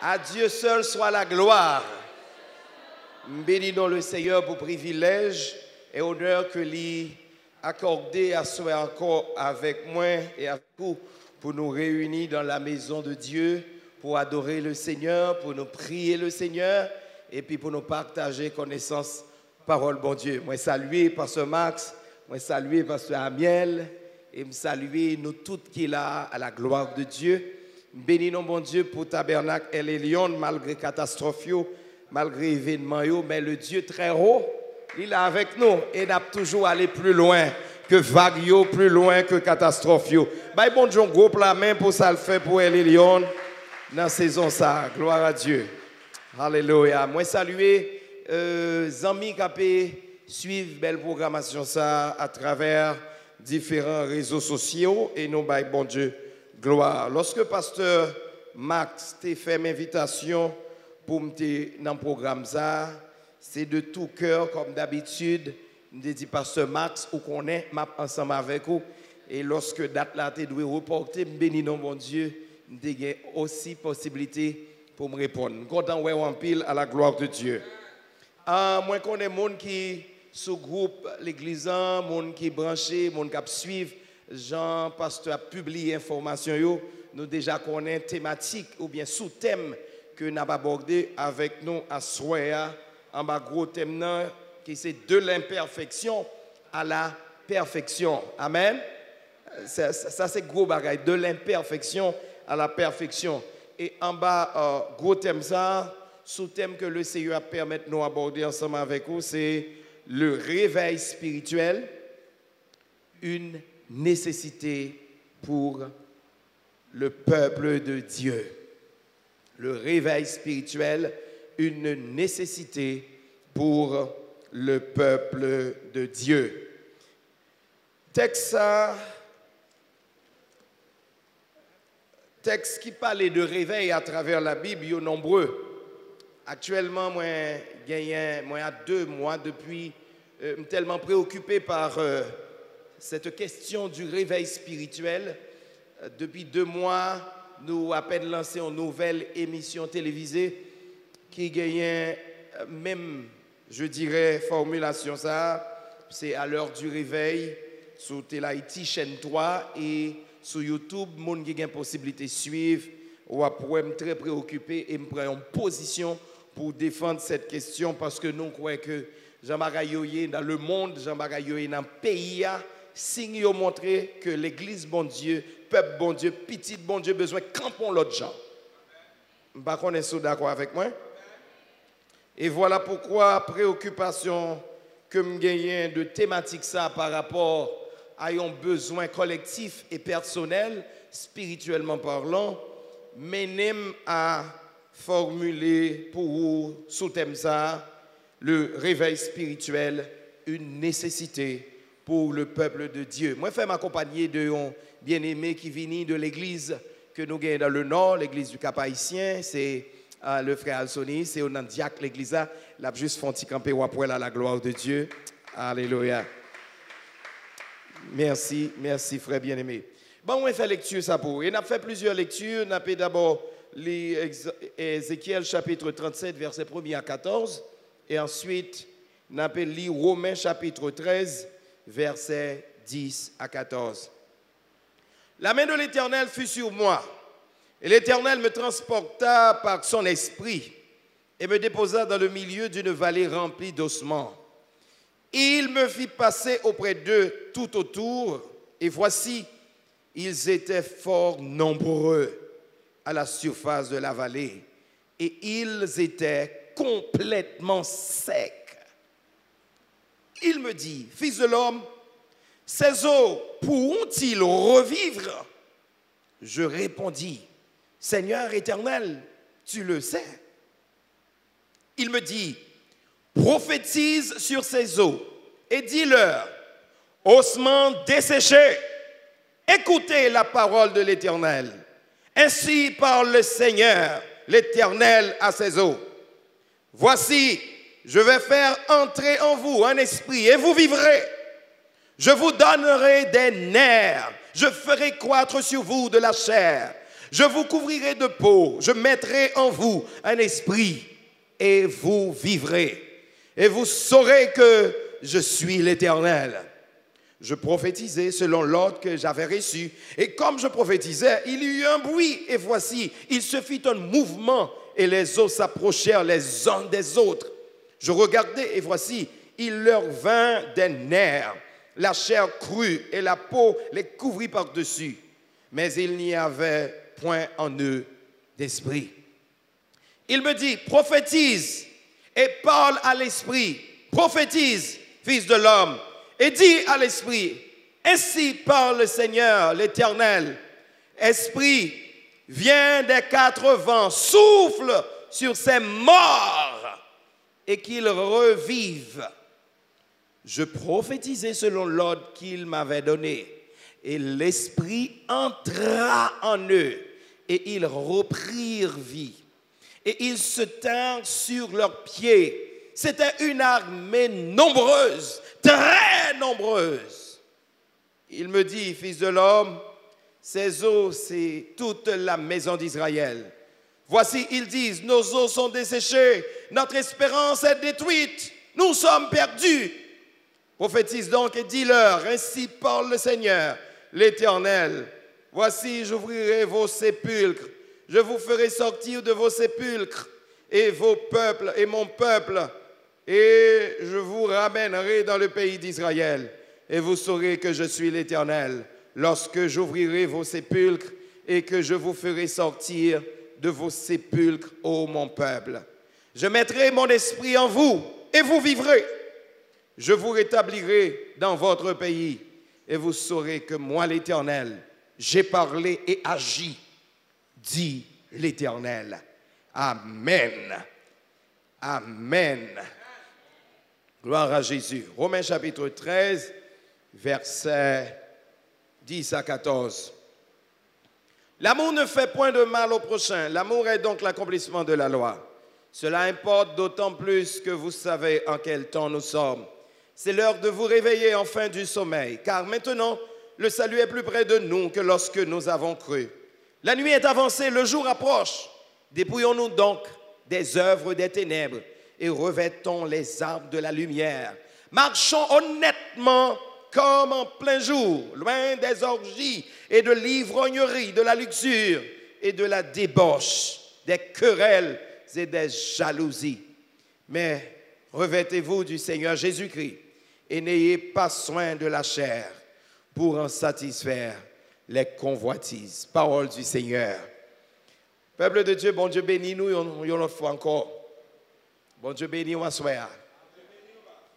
À Dieu seul soit la gloire. Bénissons le Seigneur pour privilège et honneur que lui accordé à soi encore avec moi et avec vous pour nous réunir dans la maison de Dieu, pour adorer le Seigneur, pour nous prier le Seigneur et puis pour nous partager connaissance, parole bon Dieu. Moi saluer Pasteur Max, moi saluer Pasteur Amiel et me saluer nous toutes qui là à la gloire de Dieu. Bénissons bon Dieu pour Tabernacle El Elyon malgré catastrophe, malgré événement, mais le Dieu très haut, il est avec nous et n'a toujours aller plus loin que vague, plus loin que catastrophe. Bah bon Dieu, gros la main pour ça le fait pour El Elyon dans la saison ça. Gloire à Dieu. Alléluia. Moi saluer amis qui suivent belle programmation ça à travers différents réseaux sociaux et nous bah bon Dieu. Gloire. Lorsque pasteur Max t'a fait m'invitation pour me dans le programme ça, c'est de tout cœur comme d'habitude. Je dis pasteur Max ou qu'on est ensemble avec vous et lorsque date là tu dois reporter béni non mon Dieu, j'ai aussi possibilité pour me répondre. Content ouais en pile à la gloire de Dieu. Moi connais monde qui sous groupe l'église, monde qui branché, monde qui suivre Jean pasteur a publié information nous déjà connaissons thématique ou bien sous-thème que nous avons abordé avec nous à soir en bas gros thème qui c'est de l'imperfection à la perfection. Amen. Ça c'est gros bagaille de l'imperfection à la perfection et en bas gros thème ça sous-thème que le Seigneur permet de nous aborder ensemble avec vous c'est le réveil spirituel, une nécessité pour le peuple de Dieu. Le réveil spirituel, une nécessité pour le peuple de Dieu. Texte qui parlait de réveil à travers la Bible, il y a nombreux. Actuellement, moi, il y a 2 mois depuis, tellement préoccupé par cette question du réveil spirituel. Depuis 2 mois, nous avons à peine lancé une nouvelle émission télévisée qui gagne même, je dirais, formulation ça. C'est à l'heure du réveil sur Télaïti, chaîne 3 et sur YouTube, monde qui a une possibilité de suivre. Ou après, je suis très préoccupé et je prends une position pour défendre cette question parce que nous croyons que Jean-Marie Yoye dans le monde, Jean-Marie Yoye dans le pays, signe montrer que l'église bon Dieu, peuple bon Dieu, petit bon Dieu, besoin de camper l'autre gens. Je ne sais pas si vous êtes d'accord avec moi. Et voilà pourquoi préoccupation que je gagne de thématique ça par rapport à un besoin collectif et personnel, spirituellement parlant, mène à formuler pour vous sous thème ça, le réveil spirituel, une nécessité pour le peuple de Dieu. Moi, je vais m'accompagner de un bien-aimé qui vient de l'église que nous avons dans le nord, l'église du Cap-Haïtien, c'est le frère Alsoni, c'est au Nandiac, l'église là, il a juste fait camper ou après la gloire de Dieu. Alléluia. Merci, merci frère bien-aimé. Bon, on va faire lecture ça pour vous. Et on a fait plusieurs lectures. On a fait d'abord Ézéchiel chapitre 37, verset 1 à 14. Et ensuite, on a lu Romains chapitre 13, verset 10 à 14. La main de l'Éternel fut sur moi. Et l'Éternel me transporta par son esprit et me déposa dans le milieu d'une vallée remplie d'ossements. Il me fit passer auprès d'eux tout autour, et voici, ils étaient fort nombreux à la surface de la vallée, et ils étaient complètement secs. Il me dit, fils de l'homme, ces eaux pourront-ils revivre? Je répondis, Seigneur éternel, tu le sais. Il me dit, prophétise sur ces eaux et dis-leur, ossements desséchés, écoutez la parole de l'Éternel. Ainsi parle le Seigneur, l'Éternel à ces eaux. Voici, je vais faire entrer en vous un esprit et vous vivrez. Je vous donnerai des nerfs, je ferai croître sur vous de la chair. Je vous couvrirai de peau, je mettrai en vous un esprit et vous vivrez. Et vous saurez que je suis l'Éternel. Je prophétisais selon l'ordre que j'avais reçu. Et comme je prophétisais, il y eut un bruit. Et voici, il se fit un mouvement et les eaux s'approchèrent les uns des autres. Je regardais et voici, il leur vint des nerfs. La chair crue et la peau les couvrit par-dessus. Mais il n'y avait point en eux d'esprit. Il me dit, prophétise et parle à l'esprit. Prophétise, fils de l'homme, et dis à l'esprit, ainsi parle le Seigneur, l'Éternel. Esprit, viens des quatre vents, souffle sur ces morts et qu'ils revivent. Je prophétisais selon l'ordre qu'il m'avait donné. Et l'esprit entra en eux et ils reprirent vie. Et ils se tinrent sur leurs pieds. C'était une armée nombreuse, très nombreuse. Il me dit, fils de l'homme, ces eaux, c'est toute la maison d'Israël. Voici, ils disent, nos eaux sont desséchées, notre espérance est détruite, nous sommes perdus. Prophétise donc et dis-leur, ainsi parle le Seigneur, l'Éternel. Voici, j'ouvrirai vos sépulcres, je vous ferai sortir de vos sépulcres et vos peuples et mon peuple, et je vous ramènerai dans le pays d'Israël. Et vous saurez que je suis l'Éternel, lorsque j'ouvrirai vos sépulcres et que je vous ferai sortir de vos sépulcres, ô mon peuple. Je mettrai mon esprit en vous et vous vivrez. Je vous rétablirai dans votre pays et vous saurez que moi, l'Éternel, j'ai parlé et agi, dit l'Éternel. Amen. Amen. Gloire à Jésus. Romains chapitre 13, versets 10 à 14. L'amour ne fait point de mal au prochain. L'amour est donc l'accomplissement de la loi. Cela importe d'autant plus que vous savez en quel temps nous sommes. C'est l'heure de vous réveiller enfin du sommeil, car maintenant, le salut est plus près de nous que lorsque nous avons cru. La nuit est avancée, le jour approche. Dépouillons-nous donc des œuvres des ténèbres et revêtons les armes de la lumière. Marchons honnêtement comme en plein jour, loin des orgies et de l'ivrognerie, de la luxure et de la débauche, des querelles et des jalousies. Mais revêtez-vous du Seigneur Jésus-Christ et n'ayez pas soin de la chair pour en satisfaire les convoitises. Parole du Seigneur. Peuple de Dieu, bon Dieu bénis nous une autre fois encore. Bon Dieu bénis nous soir.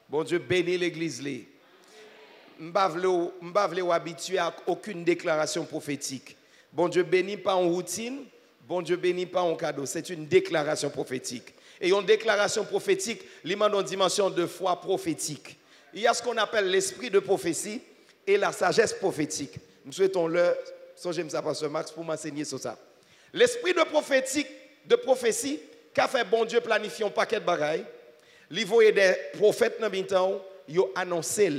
Bon Dieu bénis l'église. Je ne vais pas habituer à aucune déclaration prophétique. Bon Dieu bénis pas en routine, bon Dieu bénis pas en cadeau. C'est une déclaration prophétique. Et une déclaration prophétique, il a une dimension de foi prophétique. Il y a ce qu'on appelle l'esprit de prophétie et la sagesse prophétique. Nous souhaitons j'aime ça, Pasteur Max, pour m'enseigner sur ça. L'esprit de prophétie, qu'a fait bon Dieu planifier un paquet de bagailles. Il voyait des prophètes dans le temps, ils ont annoncé.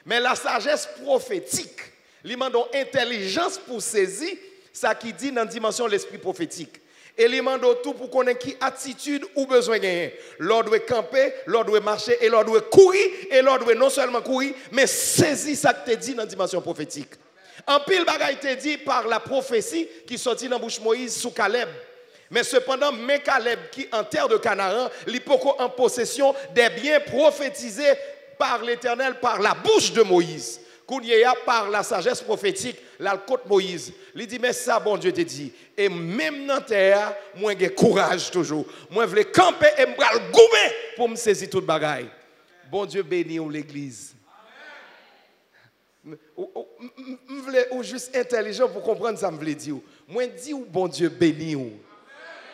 Mais la sagesse prophétique, il demande intelligence pour saisir ça qui dit dans la dimension de l'esprit prophétique. Et il demande tout pour connaître qui attitude ou besoin gagner. L'ordre doit camper, l'ordre doit marcher, et l'ordre doit courir, et l'ordre doit non seulement courir, mais saisir ça qui te dit dans la dimension prophétique. En pile bagaille te dit par la prophétie qui sortit dans la bouche de Moïse sous Caleb. Mais cependant, mais Caleb qui en terre de Canaan, il peut en possession des biens prophétisés par l'Éternel, par la bouche de Moïse. Kounyea par la sagesse prophétique, la côte Moïse. Il dit, mais ça, bon Dieu te dit. Et même dans la terre, moi j'ai courage toujours. Moi je veux camper et me goumer pour me saisir toute bagaille. Bon Dieu bénit l'église. Ou juste intelligent pour comprendre ça, me voulais dire. Moi dis ou bon Dieu bénit ou.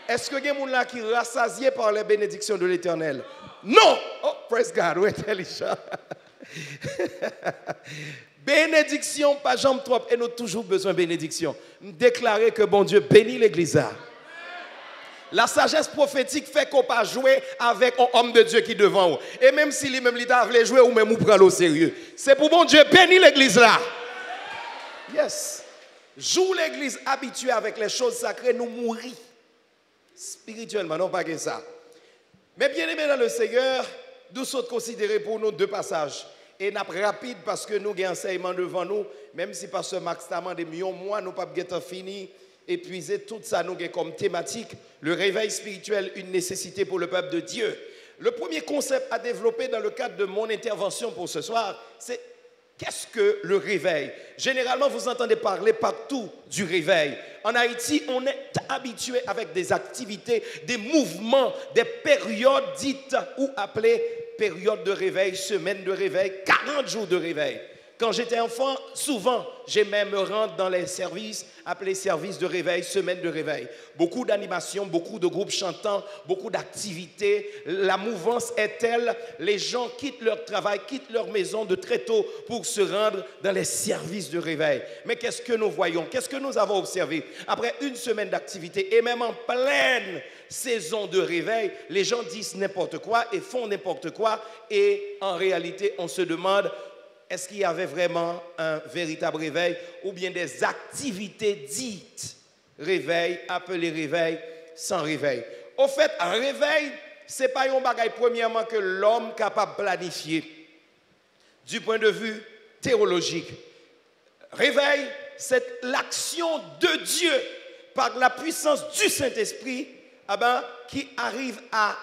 Est-ce que il y a des gens là qui sont rassasiés par les bénédictions de l'Éternel? Non! Oh, praise God, ou intelligent. Bénédiction, pas jambe trop, et nous avons toujours besoin de bénédiction. Déclarer que bon Dieu bénit l'église. La sagesse prophétique fait qu'on pas jouer avec un homme de Dieu qui est devant vous. Et même si lui-même veut jouer ou même vous prendre au sérieux. C'est pour bon Dieu bénir l'église là. Yes. Joue l'église habituée avec les choses sacrées, nous mourir. Spirituellement, non pas que ça. Mais bien aimé dans le Seigneur, nous sommes considérés pour nous deux passages. Et nous sommes rapides parce que nous avons un enseignement devant nous, même si par ce max de millions mois, nous n'avons pas fini, épuiser tout ça nous avons comme thématique, le réveil spirituel, une nécessité pour le peuple de Dieu. Le premier concept à développer dans le cadre de mon intervention pour ce soir, c'est qu'est-ce que le réveil? Généralement, vous entendez parler partout du réveil. En Haïti, on est habitué avec des activités, des mouvements, des périodes dites ou appelées périodes de réveil, semaines de réveil, 40 jours de réveil. Quand j'étais enfant, souvent, j'aimais me rendre dans les services, appelés services de réveil, semaines de réveil. Beaucoup d'animations, beaucoup de groupes chantants, beaucoup d'activités. La mouvance est telle, les gens quittent leur travail, quittent leur maison de très tôt pour se rendre dans les services de réveil. Mais qu'est-ce que nous voyons? Qu'est-ce que nous avons observé? Après une semaine d'activité et même en pleine saison de réveil, les gens disent n'importe quoi et font n'importe quoi. Et en réalité, on se demande, est-ce qu'il y avait vraiment un véritable réveil ou bien des activités dites réveil, appelées réveil, sans réveil? Au fait, un réveil, ce n'est pas un bagage premièrement que l'homme est capable de planifier du point de vue théologique. Réveil, c'est l'action de Dieu par la puissance du Saint-Esprit qui arrive à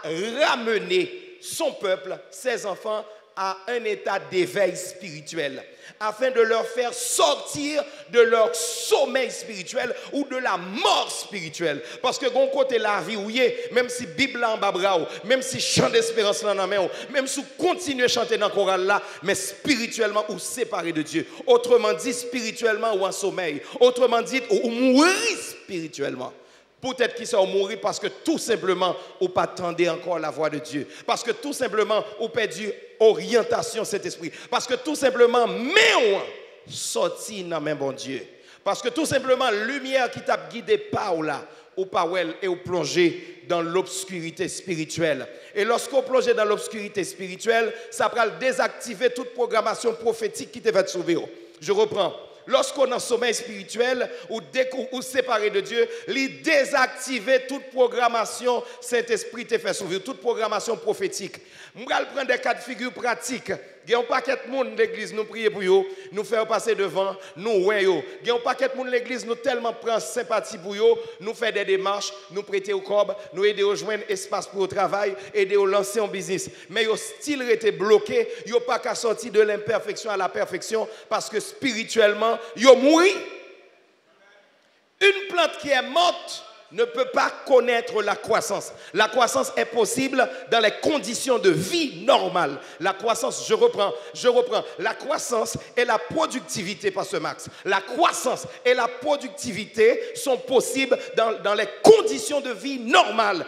ramener son peuple, ses enfants, à un état d'éveil spirituel, afin de leur faire sortir de leur sommeil spirituel ou de la mort spirituelle. Parce que bon côté la vie, même si Bible en babrao, même si chant d'espérance là dans même si vous continuez à chanter dans le choral là, mais spirituellement ou séparé de Dieu. Autrement dit, spirituellement ou en sommeil. Autrement dit, ou mourir spirituellement. Peut-être qu'ils sont morts parce que tout simplement, vous pas attendez encore la voix de Dieu. Parce que tout simplement, vous perdu orientation cet esprit. Parce que tout simplement, mais sorti dans même bon Dieu. Parce que tout simplement, lumière qui t'a guidé par là, ou par elle, et vous plongez dans l'obscurité spirituelle. Et lorsqu'on plonge dans l'obscurité spirituelle, ça va désactiver toute programmation prophétique qui te va te sauver. Je reprends. Lorsqu'on est en sommeil spirituel ou séparé de Dieu, il désactiver toute programmation Saint-Esprit te fait sauver, toute programmation prophétique. Je vais prendre des cas de figure pratiques. Il y a un paquet de monde de l'église, nous prions pour eux, nous faire passer devant, nous voyons. Il y a un paquet de monde de l'église, nous tellement prendre sympathie pour eux, nous faire des démarches, nous prêter au corps, nous aider à joindre espace pour le travail, aider à lancer un business. Mais ils ont style été bloqué, ils n'ont pas qu'à sortir de l'imperfection à la perfection parce que spirituellement, ils ont mouru. Une plante qui est morte ne peut pas connaître la croissance. La croissance est possible dans les conditions de vie normales. La croissance, je reprends. La croissance et la productivité, pas ce max. La croissance et la productivité sont possibles dans les conditions de vie normales.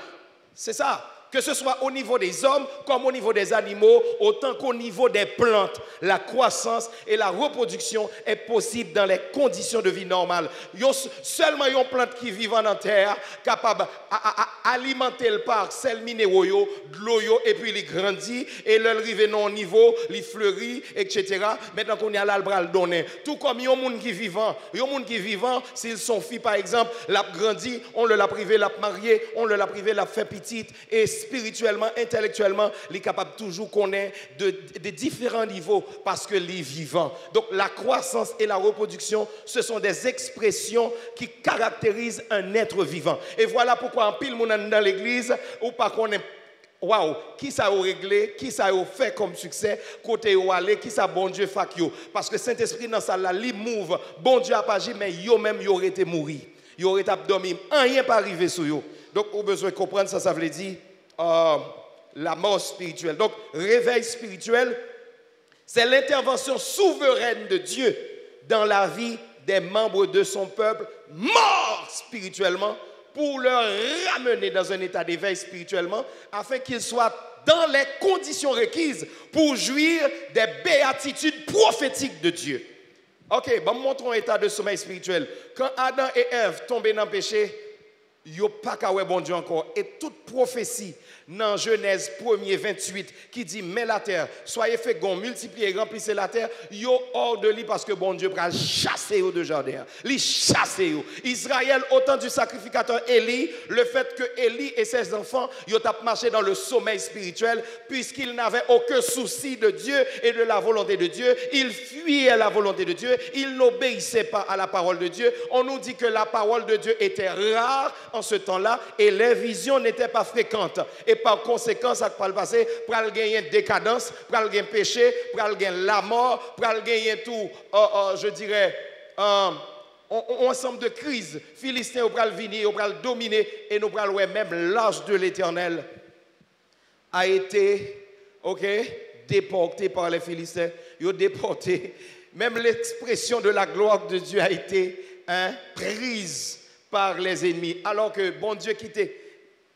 C'est ça. Que ce soit au niveau des hommes comme au niveau des animaux, autant qu'au niveau des plantes. La croissance et la reproduction est possible dans les conditions de vie normales. Seulement une plante qui vit en terre, capable d'alimenter le parc, sel minéraux, de l'eau, et puis il grandit, et le rive non au niveau, il fleurit, etc. Maintenant qu'on y a l'albral donné. Tout comme il y a un monde qui vivant, s'ils sont filles par exemple, l'a grandi, on l'a privé, l'a marié, on l'a privé, l'a fait petite, et spirituellement, intellectuellement, il est capable toujours connaître de différents niveaux parce que les vivants. Donc la croissance et la reproduction, ce sont des expressions qui caractérisent un être vivant. Et voilà pourquoi en pile monde dans l'église ou pas qu'on est waouh, qui ça a réglé, qui ça a fait comme succès, côté où aller, qui ça bon Dieu fait yo. Parce que Saint-Esprit dans sa la li move, bon Dieu a pas agi mais yo même yo aurait été mourir. Yo aurait été dormi, rien pas arrivé sur yo. Donc on a besoin de comprendre ça veut dire la mort spirituelle. Donc, réveil spirituel, c'est l'intervention souveraine de Dieu dans la vie des membres de son peuple morts spirituellement pour leur ramener dans un état d'éveil spirituellement afin qu'ils soient dans les conditions requises pour jouir des béatitudes prophétiques de Dieu. Ok, bon, montrons un état de sommeil spirituel. Quand Adam et Ève tombaient dans le péché, yo pas qu'à ouais bon Dieu encore. Et toute prophétie dans Genèse 1er 28 qui dit mais la terre soyez féconds, multipliez, remplissez la terre, yo hors de lui parce que bon Dieu va chasser au de jardin. Li chasser yo. Israël autant du sacrificateur Élie, le fait que Élie et ses enfants yo tap marché dans le sommeil spirituel puisqu'ils n'avaient aucun souci de Dieu et de la volonté de Dieu, ils fuyaient la volonté de Dieu, ils n'obéissaient pas à la parole de Dieu. On nous dit que la parole de Dieu était rare en ce temps-là et les visions n'étaient pas fréquentes. Et par conséquent, ça va le passer, pour gagner décadence, pour gagner péché, pour gagner la mort, pour gagner tout, je dirais, un ensemble de crises. Philistins vont venir, vont dominer, et nous allons voir même l'âge de l'Éternel a été, déporté par les Philistins. Ils ont déporté. Même l'expression de la gloire de Dieu a été prise par les ennemis. Alors que bon Dieu quittait.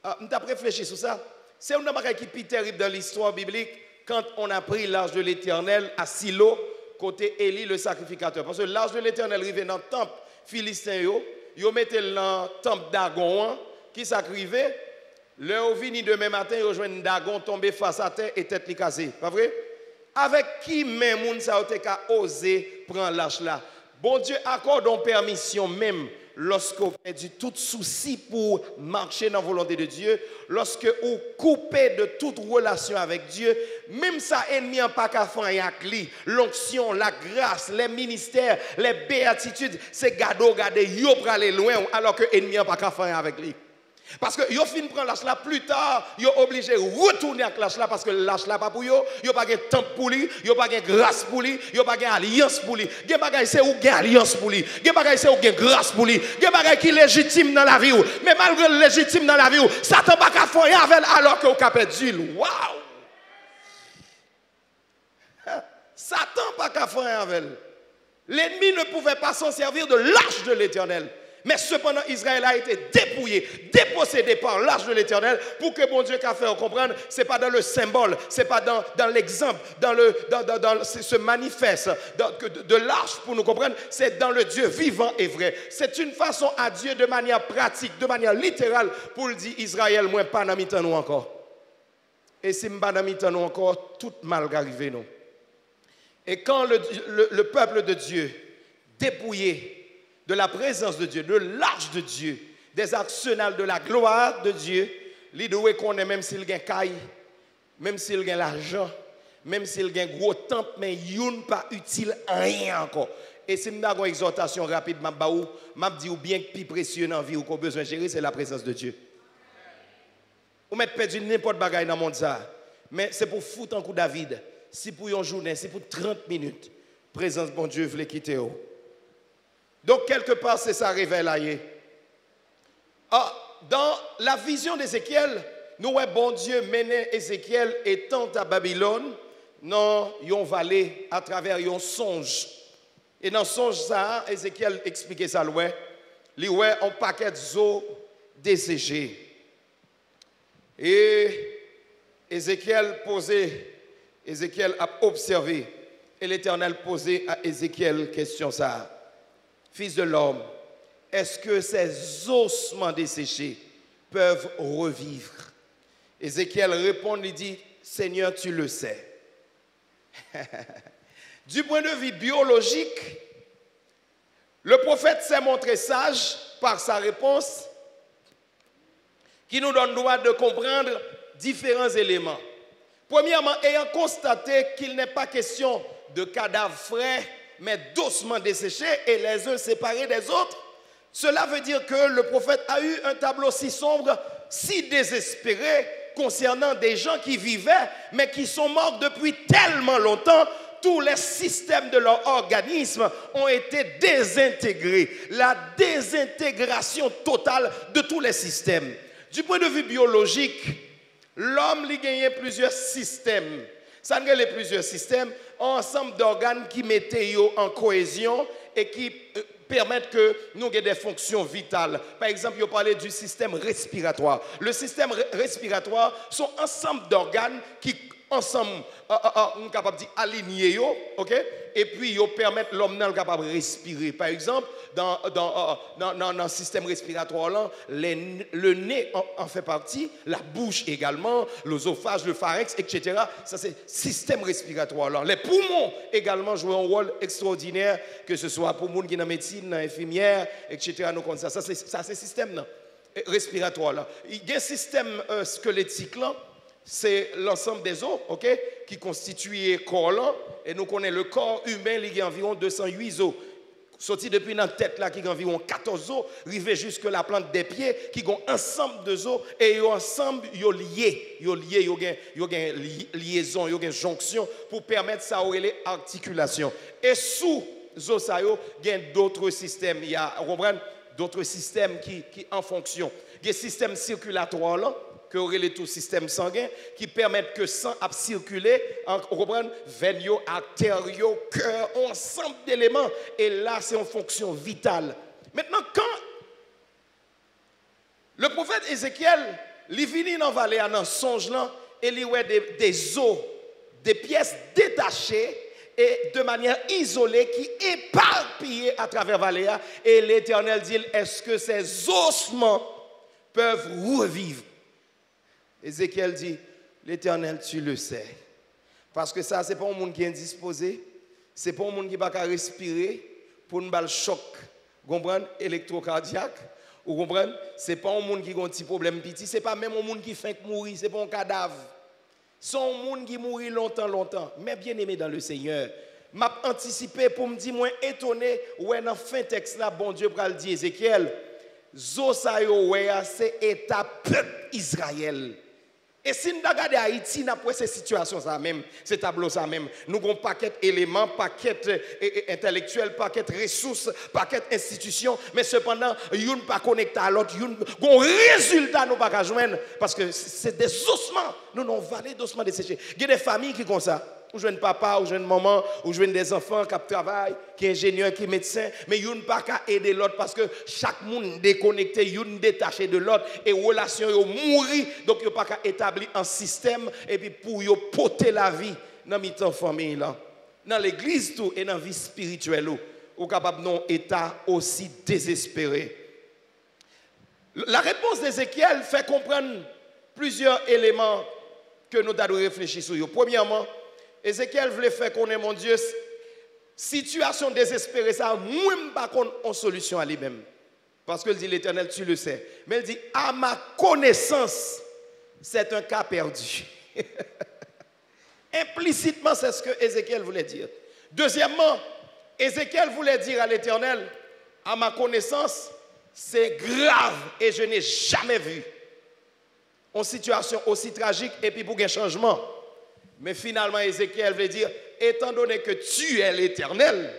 On a réfléchi sur ça. C'est une chose qui est plus terrible dans l'histoire biblique quand on a pris l'arche de l'Éternel à Silo, côté Élie le sacrificateur. Parce que l'arche de l'Éternel arrivait dans le temple philistin, ils mettaient dans le temple Dagon, qui s'acrivait. Leur vini demain matin, ils rejoignent Dagon tombé face à terre et tête cassée. Pas vrai? Avec qui même moun ça a osé prendre l'arche là? Bon Dieu accorde une permission même. Lorsque vous perdez tout souci pour marcher dans la volonté de Dieu, lorsque vous coupez de toute relation avec Dieu, même ça ennemi n'a pas qu'à faire avec lui, l'onction, la grâce, les ministères, les béatitudes, c'est gado, yo pour aller loin, alors que l'ennemi n'a pas qu'à faire avec lui. Parce que yo fin prend l'âge là plus tard, yo obligé retourner avec l'âge là parce que l'âge là pas pour yo pas de temps pour lui, yo pas de grâce pour lui, yo pas de alliance pour lui. Gen bagay c'est ou gen alliance pour lui, gen bagay c'est ou gen grâce pour lui, gen bagay qui légitime dans la vie ou. Mais malgré le légitime dans la vie ou, Satan pas ka faire avec alors que ou ka perdu. Waouh! Satan pas ka faire avec. L'ennemi ne pouvait pas s'en servir de l'arche de l'Éternel. Mais cependant, Israël a été dépouillé, dépossédé par l'arche de l'Éternel pour que bon Dieu qu'a fait comprendre, ce n'est pas dans le symbole, ce n'est pas dans l'exemple, dans ce manifeste de l'arche pour nous comprendre, c'est dans le Dieu vivant et vrai. C'est une façon à Dieu de manière pratique, de manière littérale pour le dire Israël, moi pas dans mi-temps nous encore. Et si pas dans mi-temps nous encore, tout mal arrivé nous. Et quand le peuple de Dieu dépouillé de la présence de Dieu, de l'arche de Dieu, des arsenals de la gloire de Dieu, il doit qu'on est même s'il gagne caille, même s'il gagne l'argent, même s'il gagne gros temple, mais il n'est pas utile à rien encore. Et si je donne une exhortation rapide, je dis bien que le plus précieux dans la vie ou qu'on a besoin de gérer, c'est la présence de Dieu. Vous mettez perdu n'importe quoi dans le monde, mais c'est pour foutre un coup David. Si pour une journée, si pour 30 minutes, présence de bon Dieu, vous les quitter. Donc, quelque part, c'est ça révélé. Dans la vision d'Ézéchiel, nous voyons bon Dieu mener Ézéchiel étant à Babylone, dans une vallée, à travers un songe. Et dans le songe, ça, Ézéchiel expliquait ça, il y a un paquet d'eau desséchée. Et Ézéchiel a observé, et l'Éternel posait à Ézéchiel question ça. Fils de l'homme, est-ce que ces ossements desséchés peuvent revivre? Ézéchiel répond, il dit, Seigneur, tu le sais. Du point de vue biologique, le prophète s'est montré sage par sa réponse qui nous donne droit de comprendre différents éléments. Premièrement, ayant constaté qu'il n'est pas question de cadavres frais, mais d'ossements desséchés et les uns séparés des autres, cela veut dire que le prophète a eu un tableau si sombre, si désespéré concernant des gens qui vivaient, mais qui sont morts depuis tellement longtemps. Tous les systèmes de leur organisme ont été désintégrés. La désintégration totale de tous les systèmes. Du point de vue biologique, l'homme a gagné plusieurs systèmes. Ça a gagné plusieurs systèmes, ensemble d'organes qui mettent en cohésion et qui permettent que nous ayons des fonctions vitales. Par exemple, il parlait du système respiratoire. Le système respiratoire sont ensemble d'organes qui ensemble, on est capable d'aligner, ok? Et puis, ils permettent l'homme capable de respirer. Par exemple, dans le système respiratoire, là, le nez en fait partie, la bouche également, l'œsophage, le pharynx, etc. Ça, c'est le système respiratoire. Là. Les poumons également jouent un rôle extraordinaire, que ce soit pour les gens qui sont dans la médecine, dans l'infirmière, etc. Ça, c'est le système respiratoire. Là. Il y a un système squelettique là. C'est l'ensemble des os, ok, qui constituent le corps là. Et nous connaissons le corps humain, il y a environ 208 os. Sorti depuis notre tête là, qui a environ 14 os, arrivé jusque la plante des pieds, qui ont un ensemble de os, et ensemble, ils sont liés. Ils ont une liaison, ils ont une jonction pour permettre ça aux articulations. Et sous os, il y a d'autres systèmes. Il y a, d'autres systèmes qui en fonction. Il y a le système circulatoire là, que aurait tout système sanguin qui permettent que le sang a circulé en veines, artères, cœur, ensemble d'éléments. Et là, c'est en fonction vitale. Maintenant, quand le prophète Ézéchiel, il vient dans la vallée, dans songe là, et il voit des os, des pièces détachées et de manière isolée qui éparpillées à travers la vallée. Et l'Éternel dit, est-ce que ces ossements peuvent revivre? Ézéchiel dit, l'Éternel, tu le sais. Parce que ça, ce n'est pas un monde qui est indisposé. Ce n'est pas un monde qui ne peut pas respirer pour une balle choc électrocardiaque. Vous comprenez? Ce n'est pas un monde qui a un petit problème petit. Ce n'est pas même un monde qui fait mourir. Ce n'est pas un cadavre. C'est un monde qui mourit longtemps. Mais bien aimé dans le Seigneur. M'a anticipé pour me dire, moi étonné, ouais, dans fin texte là, bon Dieu pour le dire, Ézéchiel, Zosayo, ouais, c'est état peuple Israël. Et si nous regardons Haïti, nous avons ces situations ça même, ces tableaux ça même. Nous avons un paquet d'éléments, paquet intellectuels, paquet ressources, paquet institutions, mais cependant, nous ne pas connectés à l'autre, nous avons un résultat nous pas joindre parce que c'est des ossements. Nous avons vallée d'ossements desséchés. Il y a des familles qui font ça. Ou jeune papa, ou jeune maman, ou jeune des enfants qui travaillent, qui est ingénieur, qui est médecin, mais ils ne peuvent pas aider l'autre parce que chaque monde est déconnecté, ils sont détachés de l'autre et les relations sont mourir, donc ils ne peuvent pas établir un système et puis pour porter la vie dans la famille, là, dans l'église tout, et dans la vie spirituelle, ou capable d'un état aussi désespéré. La réponse d'Ézéchiel fait comprendre plusieurs éléments que nous devons réfléchir sur eux. Premièrement, Ézéchiel voulait faire connaître mon Dieu, situation désespérée, ça, moi, je pas en solution à lui-même. Parce que dit l'Éternel, tu le sais. Mais il dit, à ma connaissance, c'est un cas perdu. Implicitement, c'est ce que Ézéchiel voulait dire. Deuxièmement, Ézéchiel voulait dire à l'Éternel, à ma connaissance, c'est grave et je n'ai jamais vu une situation aussi tragique et puis pour un changement. Mais finalement, Ézéchiel veut dire, étant donné que tu es l'Éternel,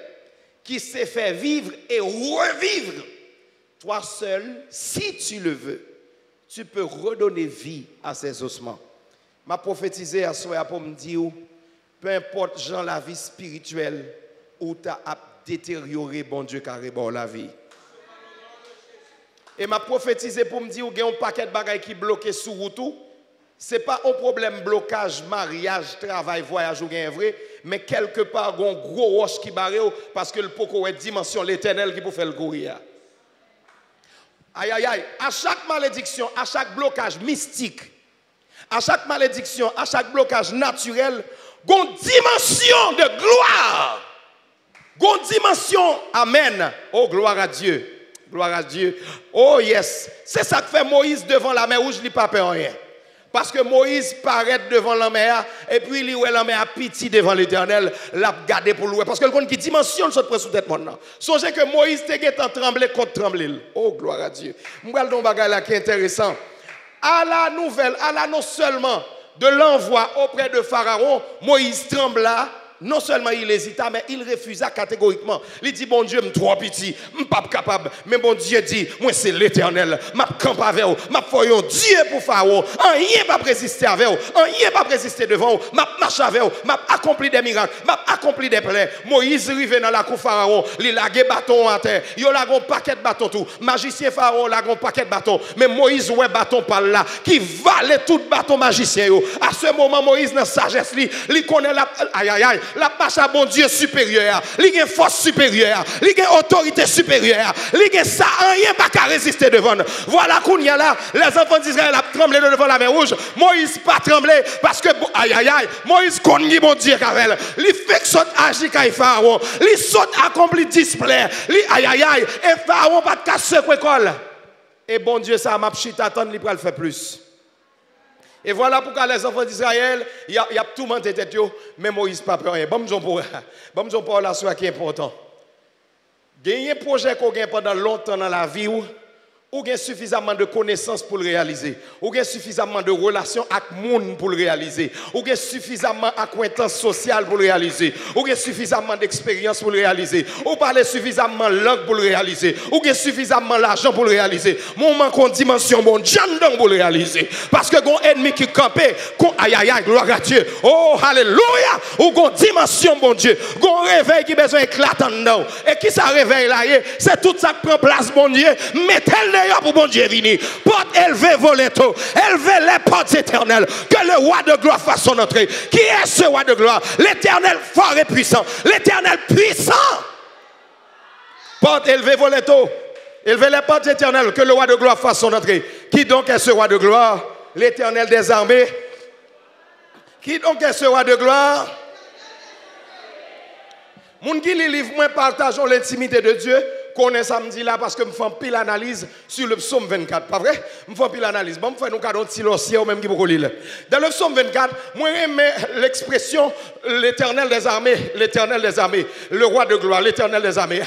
qui s'est fait vivre et revivre, toi seul, si tu le veux, tu peux redonner vie à ces ossements. M'a prophétisé à soi pour me dire, peu importe Jean la vie spirituelle, où tu as détérioré, bon Dieu, carrément la vie. Et m'a prophétisé pour me dire, il y a un paquet de bagages qui bloquent sous route. Ce n'est pas un problème blocage, mariage, travail, voyage ou bien vrai, mais quelque part, il y a un gros roche qui barre parce que le poko est dimension l'éternel qui peut faire le courir. Aïe, aïe, aïe. À chaque malédiction, à chaque blocage mystique, à chaque malédiction, à chaque blocage naturel, il y a une dimension de gloire. Il y a une dimension, amen. Oh, gloire à Dieu. Gloire à Dieu. Oh, yes. C'est ça que fait Moïse devant la mer rouge, il n'a pas peur rien. Parce que Moïse paraît devant la mer, et puis il voit la mer à pitié devant l'Éternel, l'a gardé pour louer. Parce que le monde qui dimensionne ce prend sous tête maintenant. Songez que Moïse était en tremblé contre tremblé. Oh, gloire à Dieu. Je vais vous dire là qui est intéressant. À la nouvelle, à l'annonce seulement de l'envoi auprès de Pharaon, Moïse trembla non seulement il hésita, mais il refusa catégoriquement. Il dit, bon Dieu, je suis trop petit, je ne suis pas capable. Mais bon Dieu dit, moi c'est l'Éternel. Je campe avec vous, je fais un Dieu pour Pharaon. Rien ne va résister avec vous, rien ne va résister devant vous. Je marche avec vous, je accompli des miracles, je accompli des plaies. Moïse arrive dans la cour Pharaon, il a un bâton en terre, il a un paquet de bâtons tout. Magicien Pharaon, il a un paquet de bâtons. Mais Moïse, ouais, bâton par là, qui valait tout bâton magicien. À ce moment, Moïse, dans sa sagesse, il connaît la marche à bon Dieu supérieur, il a une force supérieure, il a une autorité supérieure, il a ça, rien pas qu'à résister devant. Voilà qu'on y a là, les enfants d'Israël ont tremblé devant la mer rouge. Moïse pas tremblé parce que, Moïse connaît bon Dieu qu'avec. Il fait que saute agit quand Pharaon, il saute accompli display, et Pharaon pas de casser quoi école. Et bon Dieu, ça m'a pchit attendre, il va le faire plus. Et voilà pourquoi les enfants d'Israël, il y a tout le monde tête, mais Moïse pas peur. Bon, je pour la soirée qui est important. Gagner un projet qu'on gagne pendant longtemps dans la vie, ou gagne suffisamment de connaissances pour le réaliser, ou gagne suffisamment de relations avec le monde pour le réaliser, ou gagne suffisamment d'acquaintance sociale pour le réaliser, ou gagne suffisamment d'expérience pour le réaliser, ou parler suffisamment langue pour le réaliser, ou gagne suffisamment l'argent pour le réaliser. Moment qu'on dimension bon jandon pour le réaliser. Parce que gon ennemi qui campait, gloire à Dieu. Oh alléluia, ou gon dimension bon Dieu, gon réveil qui besoin éclatant dedans. Et qui ça réveille là, c'est tout ça qui prend place bon Dieu. Mettez-le pour bon Dieu venir. Porte élevée voleto, élevez les portes éternelles. Que le roi de gloire fasse son entrée. Qui est ce roi de gloire? L'Éternel fort et puissant. L'Éternel puissant. Porte élevée voleto, élevez les portes éternelles. Que le roi de gloire fasse son entrée. Qui donc est ce roi de gloire? L'Éternel des armées. Qui donc est ce roi de gloire? Moun qui li livre moi partageons l'intimité de Dieu. Connais samedi là parce que me fais pile analyse sur le psaume 24, pas vrai? Me fais pile analyse. Bon, me fais nous cadeau de silencieux ou même qui pour lire. Dans le psaume 24, moi j'aime l'expression l'Éternel des armées, le roi de gloire, l'Éternel des armées.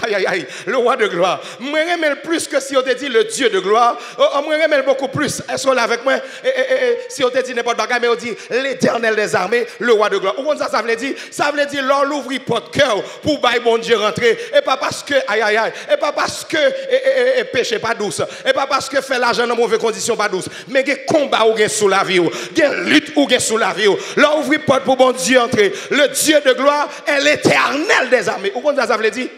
Le roi de gloire. Moi j'aime plus que si on te dit le Dieu de gloire. Moi j'aime beaucoup plus. Est-ce qu'on est avec moi? Si on te dit n'importe quoi, mais on dit l'Éternel des armées, le roi de gloire. Où ça veut dire? Ça veut dire l'on l'ouvre porte cœur pour bailler mon Dieu rentrer et pas parce que et pas parce que péché pas douce, et pas parce que faire l'argent dans mauvaises conditions pas douce, mais il y a combat ou sous la vie, il y a lutte ou sous la vie. Là ouvrir porte pour bon Dieu entrer. Le Dieu de gloire est l'Éternel des armées. Où ça veut dire?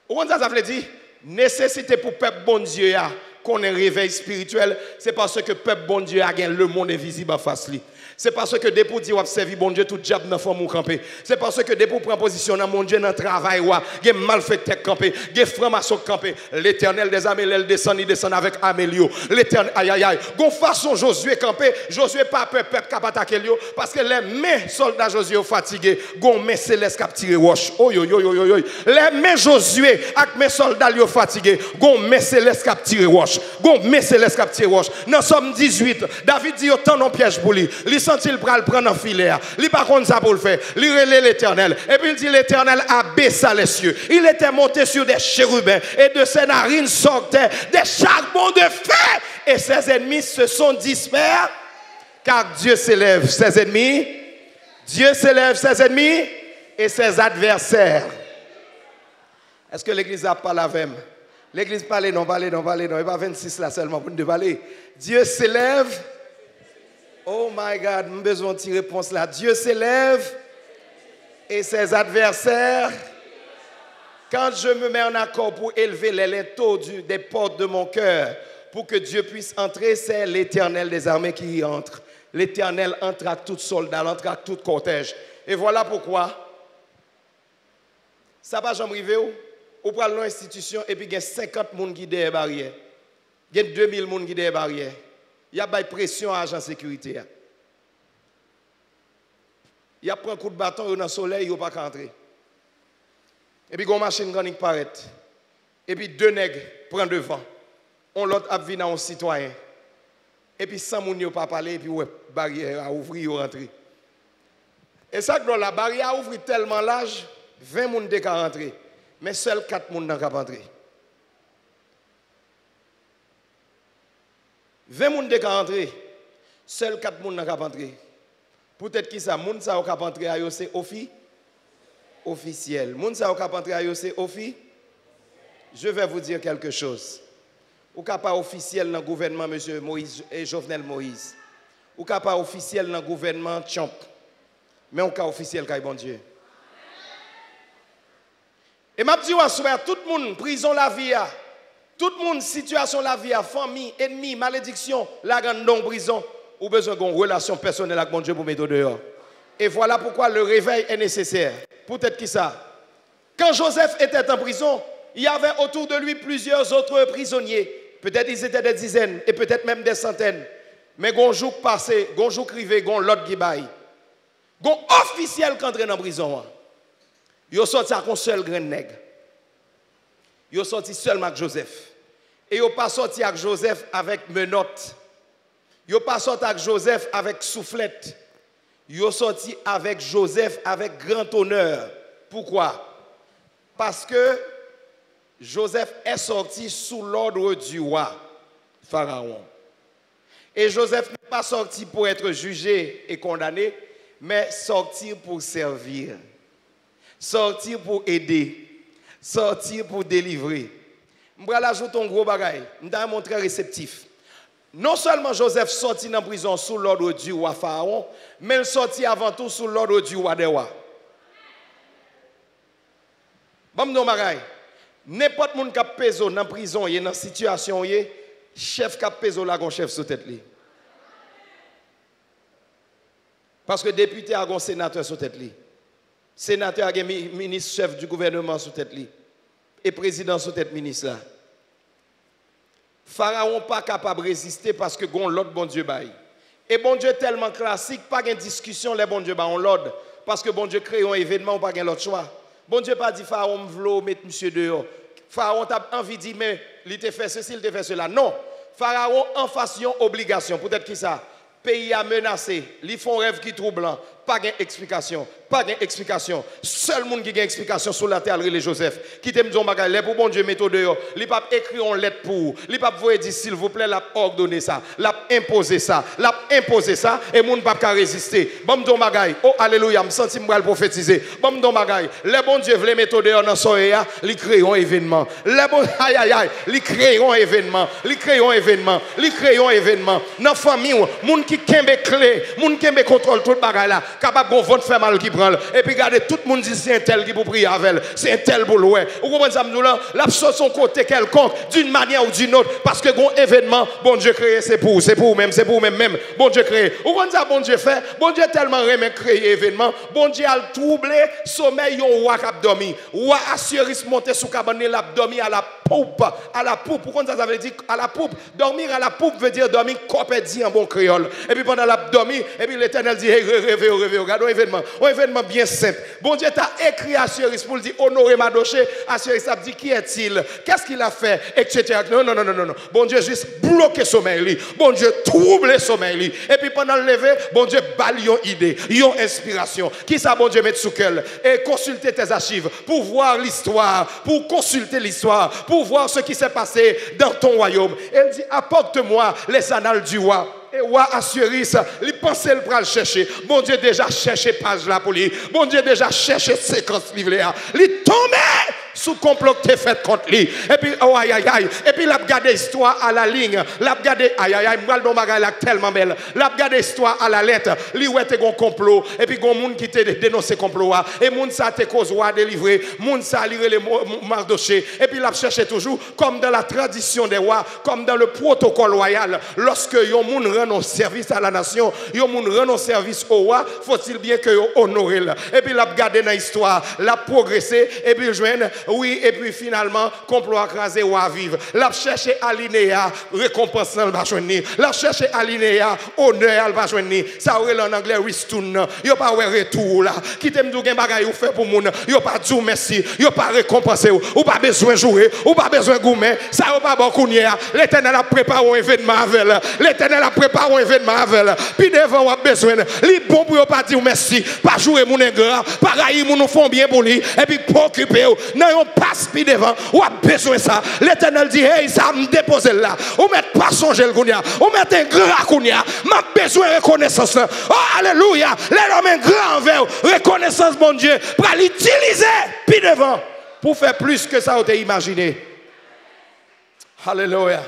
Où ça veut dire? Nécessité pour peuple bon Dieu qu'on ait un réveil spirituel, c'est parce que peuple bon Dieu a gagné le monde invisible en face lui. C'est parce que dès pour dire qu'on servi bon Dieu, tout diable dans forme ou camper. C'est parce que dès pour prendre position dans mon Dieu dans le travail, il y a malfaiteur camper, il y a franc-maçon camper. L'Éternel des armées, il descend avec Amélio. L'Éternel, gon façon Josué camper, Josué pas peur peuple qui attaquer lui parce que les mains soldats Josué sont fatigués, gon main céleste qui tiré roche. Les mains Josué avec mes soldats sont fatigués, gon main céleste qui tiré roche. Gon main céleste qui tiré roche. Dans Somme 18, David dit autant non piège pour lui. Il prend en filet. Il par contre ça pour le faire. Il relève l'Éternel. Et puis il dit l'Éternel abaissa les cieux. Il était monté sur des chérubins et de ses narines sortaient des charbons de feu. Et ses ennemis se sont dispersés. Car Dieu s'élève ses ennemis. Dieu s'élève ses ennemis et ses adversaires. Est-ce que l'église a parlé avec moi? L'église parle non. Il n'y a pas 26 là seulement pour nous parler. Dieu s'élève. Oh my God, j'ai besoin de cette réponse là. Dieu s'élève et ses adversaires. Quand je me mets en accord pour élever les linteaux des portes de mon cœur, pour que Dieu puisse entrer, c'est l'Éternel des armées qui y entre. L'Éternel entre à tout soldat, entre à tout cortège. Et voilà pourquoi. Ça va jamais arriver ou pour l'institution et puis il y a 50 personnes qui derrière barrière. Il y a 2000 personnes qui derrière barrière. Il y a une pression à l'agent de sécurité. Il y a pris un coup de bâton dans le soleil, il n'y a pas qu'à entrer. Et puis, il y a une machine qui paraît. Et puis, 2 nègres prennent devant. On l'autre a vu dans un citoyen. Et puis, sans moun yo pas parler, et puis, ouais, barrière a ouvert, il rentré. Et ça, la barrière a ouvert tellement large, 20 moun de qu'à rentrer. Mais seuls 4 moun n'ont qu'à rentrer. 20 moun de qu'à rentrer, seuls 4 moun n'ont qu'à rentrer. Peut-être qui ça, moun ça ou qu'à rentrer, c'est Ofi, officiel. Moun sa ou kap entrer à yo c'est offi. Je vais vous dire quelque chose. Ou kap pas officiel dans le gouvernement monsieur Moïse et Jovenel Moïse. Ou kap pas officiel dans le gouvernement Champ. Mais ou kap officiel kay bon Dieu. Et m'a dit tout le monde prison la vie a. Tout le monde situation la vie a, famille, ennemi, malédiction, la grande non prison ou besoin d'une relation personnelle avec bon Dieu pour mettre dehors. Et voilà pourquoi le réveil est nécessaire. Peut-être qui ça? Quand Joseph était en prison, il y avait autour de lui plusieurs autres prisonniers. Peut-être ils étaient des dizaines et peut-être même des centaines. Mais gonjouk passé, gonjouk rivé, gon l'autre qui baille. Gon officiel qui entre dans la prison. Ils sont sortis avec un seul grain de nègre. Ils sont sortis seulement avec Joseph. Et ils ne sont pas sortis avec Joseph avec menottes. Ils ne sont pas sortis avec Joseph avec soufflette. Ils sont sortis avec Joseph avec grand honneur. Pourquoi? Parce que Joseph est sorti sous l'ordre du roi, Pharaon. Et Joseph n'est pas sorti pour être jugé et condamné, mais sortir pour servir. Sortir pour aider. Sortir pour délivrer. Je vais ajouter un gros bagage. Je vais montrer réceptif. Non seulement Joseph sortit dans la prison sous l'ordre du roi Pharaon, mais il sortit avant tout sous l'ordre du roi des rois. Bon, non, bagage. N'importe qui qui pèse dans la prison, dans la situation, chef qui pèse là, un chef sous tête. Parce que député a un sénateur sous tête. Sénateur a un ministre chef du gouvernement sous tête. Et président sous tête ministre là. Pharaon pas capable de résister parce que gon l'autre bon Dieu bail. Et bon Dieu tellement classique, pas de discussion les bon Dieu ba on l'ordre parce que bon Dieu crée un événement ou pas gain l'autre choix. Bon Dieu pas dit Pharaon v'lo mettre monsieur dehors. Pharaon t'a envie de dire mais il te fait ceci, il te fait cela. Non. Pharaon en façon obligation. Peut-être qui ça? Pays a menacé, ils font rêve qui troublant, pas d'explication, pas d'explication. Seul monde qui a une explication sur la terre, c'est Joseph. Qui t'aime dire bagay, pour bon Dieu mettre dehors, il pas écrire en lettre pour, il pas vous dire s'il vous plaît, l'a ordonné ça, l'a imposé ça, et monde pas résister. Bon don bagay, oh alléluia, me senti me prophétiser. Bon don bagay, les bon Dieu veut mettre dehors dans soirée, il crée un événement. Les bon aïe aïe aïe, il crée un événement, il crée un événement, il crée un événement. Dans famille, monde qui kembe clé, moun kembe contrôle tout bagay là, capable gon vente faire mal qui prend et puis regardez tout le monde dit c'est un tel qui pour prier avec, c'est un tel pour louer. Vous comprenez ça nous là, la son côté quelconque d'une manière ou d'une autre parce que gon événement bon Dieu créé c'est pour même bon Dieu créé. Vous comprenez ça bon Dieu fait, bon Dieu tellement remet créer événement, bon Dieu a troublé sommeil yon roi qui dormi. Roi Assuérus monter sous cabane l'a dormi à la poupe, pourquoi ça veut dire à la poupe, dormir à la poupe veut dire dormir copédie en bon créole. Et puis pendant l'abdomen, et puis l'Éternel dit hey, rêvez, regardez un événement bien simple. Bon Dieu t'a écrit à Assuérus pour dire honorer Madoché. Assuérus a dit qui est-il? Qu'est-ce qu'il a fait? Etc. Non. Bon Dieu juste bloqué sommeil. Bon Dieu trouble sommeil. Et puis pendant le lever, bon Dieu balle yon idée, yon inspiration. Qui ça bon Dieu met sous cœur? Et consulter tes archives pour voir l'histoire, pour consulter l'histoire, pour voir ce qui s'est passé dans ton royaume. Elle dit apporte-moi les annales du roi. Et roi Assuérus, il pensait le pral chercher. Bon Dieu déjà cherché page là pour lui. Bon Dieu déjà cherché séquence livre là. Il tombé sous complot qui est fait contre lui. Et puis oh aïe aïe aïe. Et puis il a regardé l'histoire à la ligne. Il a regardé aïe aïe aïe. Moi le bagage là tellement belle. Il a regardé l'histoire à la lettre. Lui ouais t'es un complot. Et puis gon monde qui te dénoncé complot là. Et monde ça te cause roi délivré. Monde ça lire les Mardoché. Et puis il a cherché toujours comme dans la tradition des rois, comme dans le protocole royal. Lorsque yon monde rend service à la nation, yon moun rend service au roi, faut-il bien que yon honore. Et puis il a regardé dans l'histoire, l'a progressé, et puis joindre, oui, et puis finalement, complot écrasé roi vive. L'a cherché alinéa, récompense dans le bachoni. L'a cherché alinéa, honneur al bachoni. Ça aurait en anglais ristoun. Yon pas retour là. Qui t'aime dougen bagay ou fait pour moun. Yon pas dou merci. Yon pas récompensé ou pas besoin jouer, ou pas besoin goumer. Ça yon pas bon kounier. L'Éternel a préparé un événement avec. L'Éternel a préparé un événement avec. Puis devant, on a besoin. Les bon pour pas dire merci. Pas jouer mon ingrat. Pas railler mon font bien pour lui. Et puis préoccuper. Non, on passe puis devant. On a besoin de ça. L'Éternel dit, hey, ça me dépose là. On met pas songer le gounia. On met un grand gounia. M'a m'a besoin de reconnaissance. Oh, alléluia. Les hommes grand envers reconnaissance, mon Dieu, pour l'utiliser, puis devant, pour faire plus que ça, vous avez imaginé. Alléluia.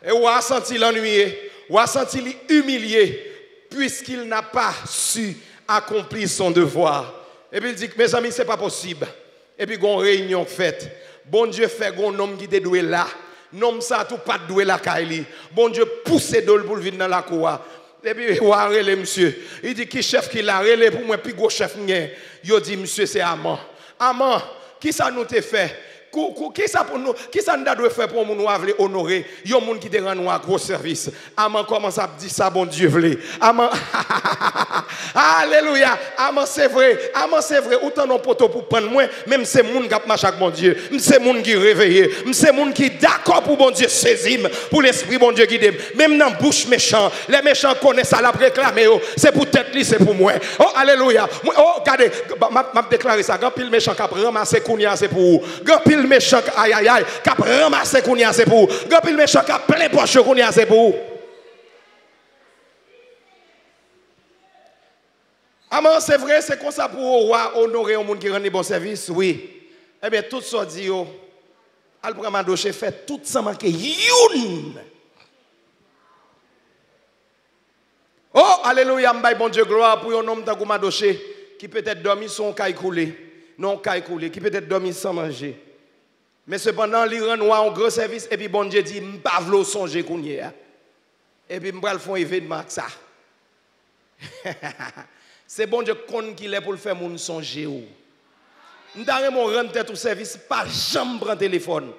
Et on a senti l'ennuyé, on a senti l'humilié, puisqu'il n'a pas su accomplir son devoir. Et puis il dit, mes amis, ce n'est pas possible. Et puis, il y a une réunion faite. Bon Dieu fait un homme qui est doué là. Non, ça tout pas doué là, Kaili. Bon Dieu pousse d'ol pour venir dans la cour. Et puis, il a relé, monsieur. Il dit, qui chef qui l'a relé pour moi, puis gros chef, il dit, monsieur, c'est Amant. Amant, qui ça nous te fait? Qui ça pour nous? Qui ça nous doit faire pour nous honorer? Il y a un monde qui te rend un gros service. Amant commence à dire ça, bon Dieu, voulez. Amant, alléluia. Amant, c'est vrai. Amant, c'est vrai. Autant non poteau pour prendre moi, même c'est monde qui marche avec bon Dieu. C'est monde qui réveillé. C'est monde qui d'accord pour bon Dieu saisir, pour l'esprit bon Dieu guider. Même dans bouche méchant, les méchants connaissent ça, la réclamer. C'est pour tête, c'est pour moi. Oh, alléluia. Oh, regardez, m'a déclaré ça. Grand pile méchant qui a ramassé Kounia, c'est pour vous. Grand pile méchant, aïe aïe aïe, qui a ramassé Kounia, c'est pour vous. Grand pile méchant qui a plein poche Kounia, c'est pour vous. Amen, c'est vrai, c'est comme ça pour le roi honorer un monde qui rend des bons services, oui. Eh bien, tout ça dit, al prend Madoché fait tout ça manqué youn. Oh, alléluia, m'baye bon Dieu gloire pour un homme comme Madoché qui peut-être dormi son caille coulé, non caille coulé, qui peut-être dormi sans manger. Mais cependant, il rend un gros service et puis bon Dieu dit, m'pa vlo songer kounye. Et puis m'bral font événement avec ça. C'est bon Dieu qu'il est pour le faire moun songer ou. M'dare mon rendre tête au service pas jamais prendre téléphone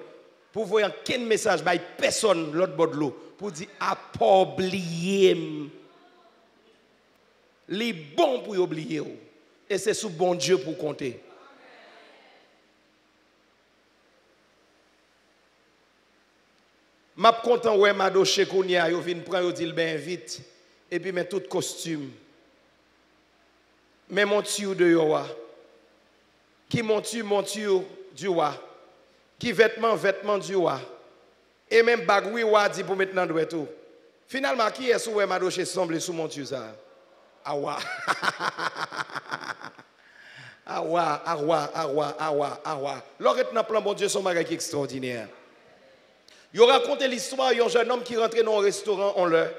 pour voir quel message by personne l'autre bord de l'eau pour dire a pas oublier. Les bons pour oublier et c'est sous bon Dieu pour compter. M'a content ouais Madoché Kounia yo vinn prend yo dit ben vite et puis met tout costume. Mais monture de yowa. Qui monture du roi. Qui vêtement du roi. Et même bagoui roi dit pour maintenant doit tout. Finalement qui est sous ouais Madoché semble sous monture ça. Awa. Awa. L'autre dans plan bon Dieu son bagage extraordinaire. Il raconté l'histoire d'un jeune homme qui rentrait dans un restaurant en l'heure.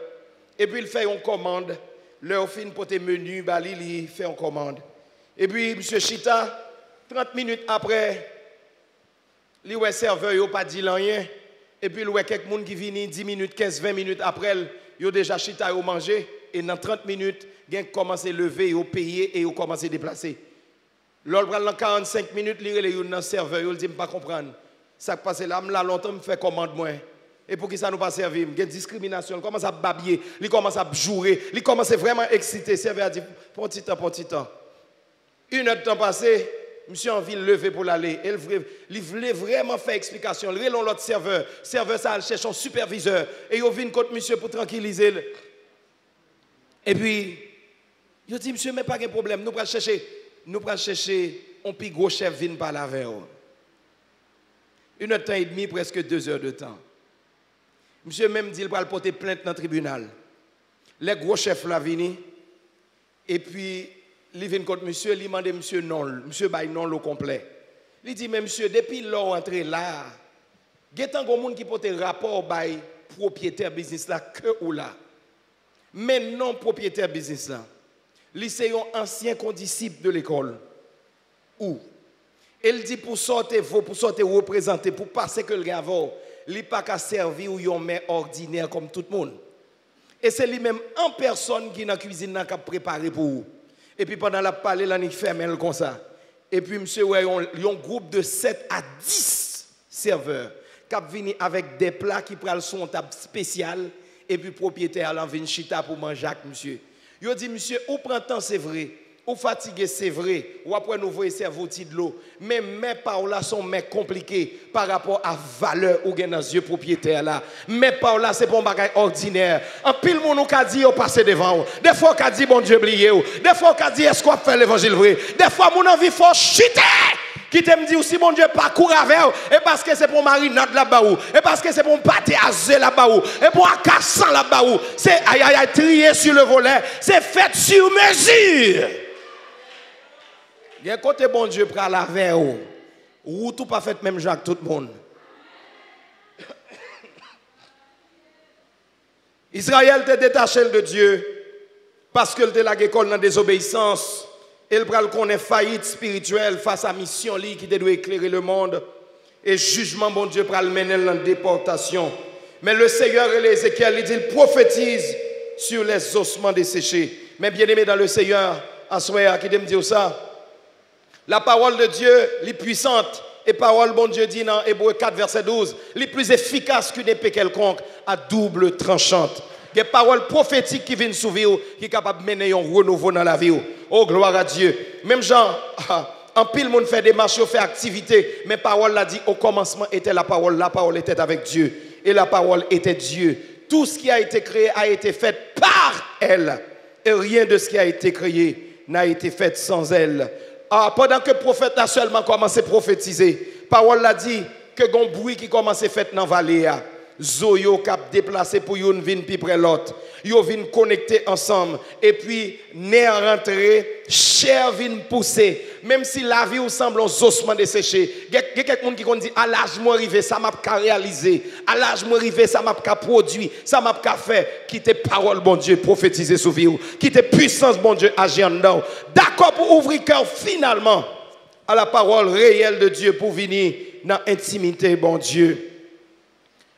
Et puis il fait une commande. L'heure fin pour tes menus, il fait une commande. Et puis M. Chita, 30 minutes après, il y a un serveur, il n'a pas dit rien. Et puis il y a quelqu'un qui vient 10 minutes, 15, 20 minutes après, il y a déjà Chita, il a mangé. Et dans 30 minutes, il a commencé à lever, il a payé et il a commencé à déplacer. L'autre, dans 45 minutes, il y a un serveur, il dit, je ne pas comprendre. Ça passe là, longtemps, je fais commande moi. Et pour qui ça nous pas servir? Il y a discrimination, il commence à babiller, il commence à jouer, il commence vraiment à exciter. Le serveur a dit, pour petit temps. Une heure de temps passé, monsieur en ville levé pour l'aller. Il voulait vraiment faire explication. Il relance l'autre serveur. Le serveur, ça cherche un superviseur. Et il vient contre monsieur pour tranquilliser. Et puis, il dit, monsieur, mais pas de problème. Nous allons chercher un plus gros chef vient par la veille. 1 heure et demie, presque 2 heures de temps. Monsieur même dit qu'il va porter plainte dans le tribunal. Les gros chefs là viennent. Et puis, il vient contre monsieur, il demande monsieur non. Monsieur baille non le complet. Il dit, mais monsieur, depuis l'heure entré là, il y a un monde qui porte rapport bail propriétaire business là que ou là. Mais non propriétaire business là. C'est un ancien condisciple de l'école. Où? Il dit pour sortir, représenter, pour passer que le gars il n'est pas qu'à servir ou un mère ordinaire comme tout le monde. Et c'est lui-même en personne qui dans la cuisine qui a préparé pour vous. Et puis pendant la parler, il ferme comme ça. Et puis monsieur, il y a un groupe de 7 à 10 serveurs qui viennent avec des plats qui prennent son table spéciale. Et puis propriétaire vient chita pour manger avec monsieur. Il dit, monsieur, au printemps c'est vrai. Ou fatigué, c'est vrai. Ou après, nous voyons cerveau de l'eau. Mais mes paroles là sont compliquées par rapport à la valeur ou dans les yeux propriétaires là. Mes paroles là, c'est pas un bagage ordinaire. En pile, mon a dit, on passe devant. Des fois, on dit, bon Dieu, oublié. Des fois, on dit, est-ce qu'on fait l'évangile vrai? Des fois, mon envie faut chuter. Qui t'aime dire si mon Dieu parcourt avec vous, et parce que c'est pour marinade là-bas, et parce que c'est pour pâté azé là-bas, et pour un cassan là-bas, c'est aïe aïe aïe trié sur le volet, c'est fait sur mesure. Il y a un côté bon Dieu pour la avec vous, ou tout pas fait même Jacques tout le monde. Israël te détaché de Dieu parce qu'il te la école dans la désobéissance. Il pral connaît faillite spirituelle face à la mission qui doit éclairer le monde. Et jugement, bon Dieu, pral mener dans la déportation. Mais le Seigneur et l'Ézéchiel, il prophétise sur les ossements desséchés. Mais bien aimé dans le Seigneur, en soir, qui me dit ça, la parole de Dieu, est puissante. Et parole, bon Dieu dit dans Hébreux 4, verset 12, les plus efficaces qu'une épée quelconque, à double tranchante. Des paroles prophétiques qui viennent sous vous, qui sont capables de mener un renouveau dans la vie. Oh, gloire à Dieu. Même Jean, en pile, monde fait des marches, fait activité, mais parole l'a dit, au commencement était la parole était avec Dieu. Et la parole était Dieu. Tout ce qui a été créé a été fait par elle. Et rien de ce qui a été créé n'a été fait sans elle. Pendant que le prophète a seulement commencé à prophétiser, parole l'a dit que un bruit qui commence à faire dans la vallée. Zoyo cap déplacé pour yon vin pi près l'autre. Yo vin connecté ensemble et puis nerf rentré, chair vin pousser. Même si la vie ou semble un ossements desséché. Il y a quelqu'un qui dit à l'âge moi arrivé ça m'a pas réalisé. À l'âge moi arrivé ça m'a pas produit, ça m'a pas fait quitter parole bon Dieu prophétiser sur vie, quitter puissance bon Dieu agir en dedans. D'accord pour ouvrir cœur finalement à la parole réelle de Dieu pour venir dans l'intimité bon Dieu.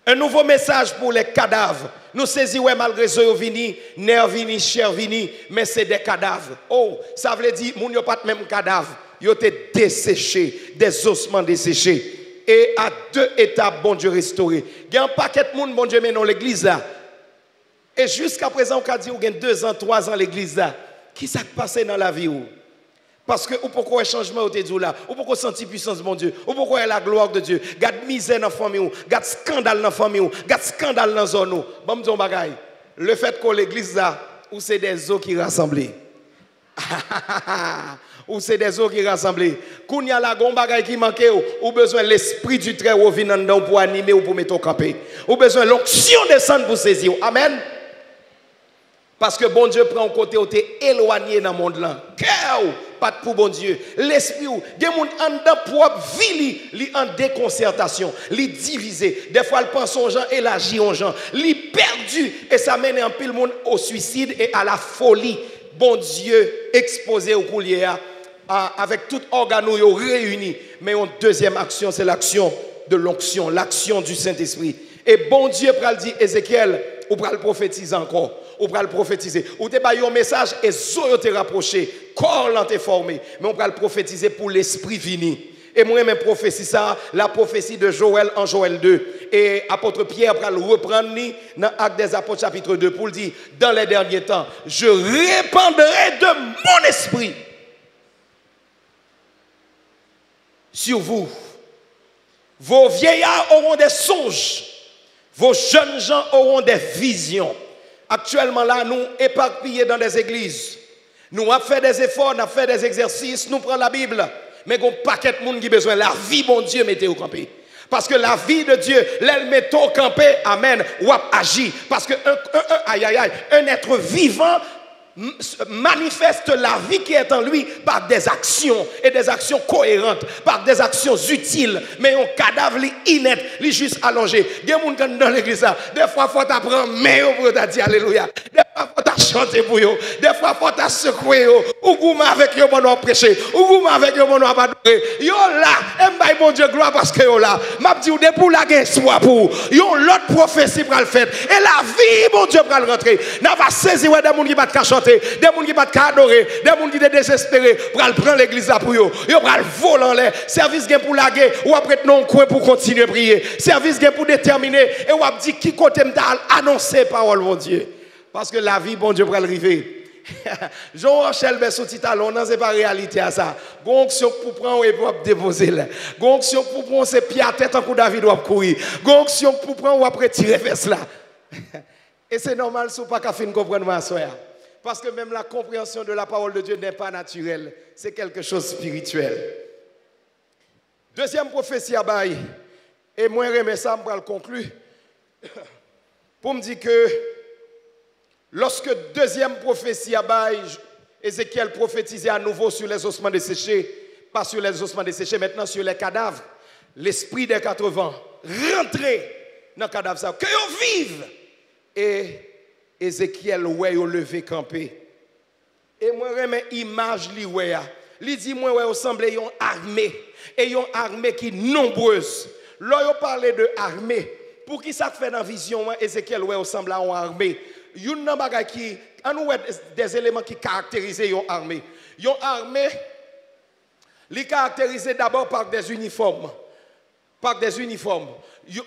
Un nouveau message pour les cadavres. Nous saisissons malgré ce que vini, nerf vini, chair vini, mais c'est des cadavres. Oh, ça veut dire moun yo pas même cadavre, yo te desséché, des ossements desséchés. Et à 2 étapes bon Dieu restauré. Il y a un paquet de monde bon Dieu mais dans l'église là. Et jusqu'à présent on a dit ou gagne 2 ans, 3 ans l'église là. Qui s'est passé dans la vie ou? Parce que ou pourquoi un changement au dit là, ou pourquoi sentir puissance de mon Dieu, ou pourquoi la gloire de Dieu, garde misère dans la famille, garde scandale dans la famille, garde scandale dans la zone. Bon me bagaille. Le fait que l'église là, où c'est des eaux qui rassemblent. Ou c'est des eaux qui rassemblent. Quand il y a la gon bagaille qui manque ou besoin l'esprit du Très-Haut venir dedans pour animer ou pour mettre au campé. Ou besoin l'onction descendre pour saisir. Amen. Parce que bon Dieu prend un côté où tu es éloigné dans le monde là. Cœur, pas pour bon Dieu. L'esprit, des gens en dedans propre vie, li en déconcertation, li divisé. Des fois, il pense aux gens et il agit aux gens. Li perdu et ça mène un pile monde au suicide et à la folie. Bon Dieu exposé au coulier avec tout organe réuni. Mais une deuxième action, c'est l'action de l'onction, l'action du Saint-Esprit. Et bon Dieu pral dit Ézéchiel, ou pral prophétiser encore, ou pral prophétiser. Ou te baillé un message et zo te rapproché, corps l'en te formé, mais on pral prophétiser pour l'esprit vini. Et moi même prophétie ça, la prophétie de Joël en Joël 2. Et apôtre Pierre pral reprendre dans Actes des Apôtres chapitre 2 pour dire dans les derniers temps, je répandrai de mon esprit sur vous. Vos vieillards auront des songes. Vos jeunes gens auront des visions. Actuellement là, nous éparpillés dans des églises. Nous avons fait des efforts, nous avons fait des exercices, nous prenons la Bible. Mais il y a un paquet de monde qui a besoin. La vie, bon Dieu, mettez au campé. Parce que la vie de Dieu, l'elle met au campé, amen, ou agit. Parce que un être vivant manifeste la vie qui est en lui par des actions et des actions cohérentes, par des actions utiles. Mais un cadavre inerte, il juste allongé. Il y a des gens dans l'église, des fois il faut t'apprendre, mais pour te dire alléluia. Des fois il faut chanter pour eux, des fois il faut te secouer, ou vous avec eux pour nous prêcher, ou vous avec eux pour nous adorer. Yo là, et mon Dieu gloire parce que yo là, m'a dit pour la guerre soit pour yo l'autre prophétie pour le faire et la vie mon Dieu pour le rentrer. N'a va saisir des gens qui va te chanter. Des gens qui ne peuvent pas adorer, des gens qui sont désespérés pour prendre l'église pour eux. Ils vont voler en l'air. Service pour la guerre, ou après non coin pour continuer à prier. Service pour déterminer, et on dit qui côté annoncer parole, mon Dieu. Parce que la vie, bon Dieu, pour arriver. Jean-Rachel Bessouti Talon, non, ce n'est pas réalité à ça. Gonction pour prendre et pour déposer là. Gonction pour prendre ses pieds à tête en coup David doit courir. Gonction pour prendre ou après tirer vers là. Et c'est normal, si vous n'avez pas comprendre ma soeur. Parce que même la compréhension de la parole de Dieu n'est pas naturelle. C'est quelque chose de spirituel. Deuxième prophétie à bail. Et moi, je ça, je vais le conclure. Pour me dire que lorsque deuxième prophétie à bail, Ézéchiel prophétisait à nouveau sur les ossements desséchés, pas sur les ossements desséchés, maintenant sur les cadavres. L'esprit des 80 rentrer dans le cadavre, ça, que vous vive. Et Ézéchiel, ouais, il levé campé. Et moi, je remets image, il dit, moi, ouais, semble une armée. Et une armée qui est nombreuse. Là, il parlait de armée. Pour qui ça fait dans la vision, Ézéchiel, ouais, semble à une armée. Il y a des éléments qui caractérisent une armée. Une armée, elle est caractérisée d'abord par des uniformes.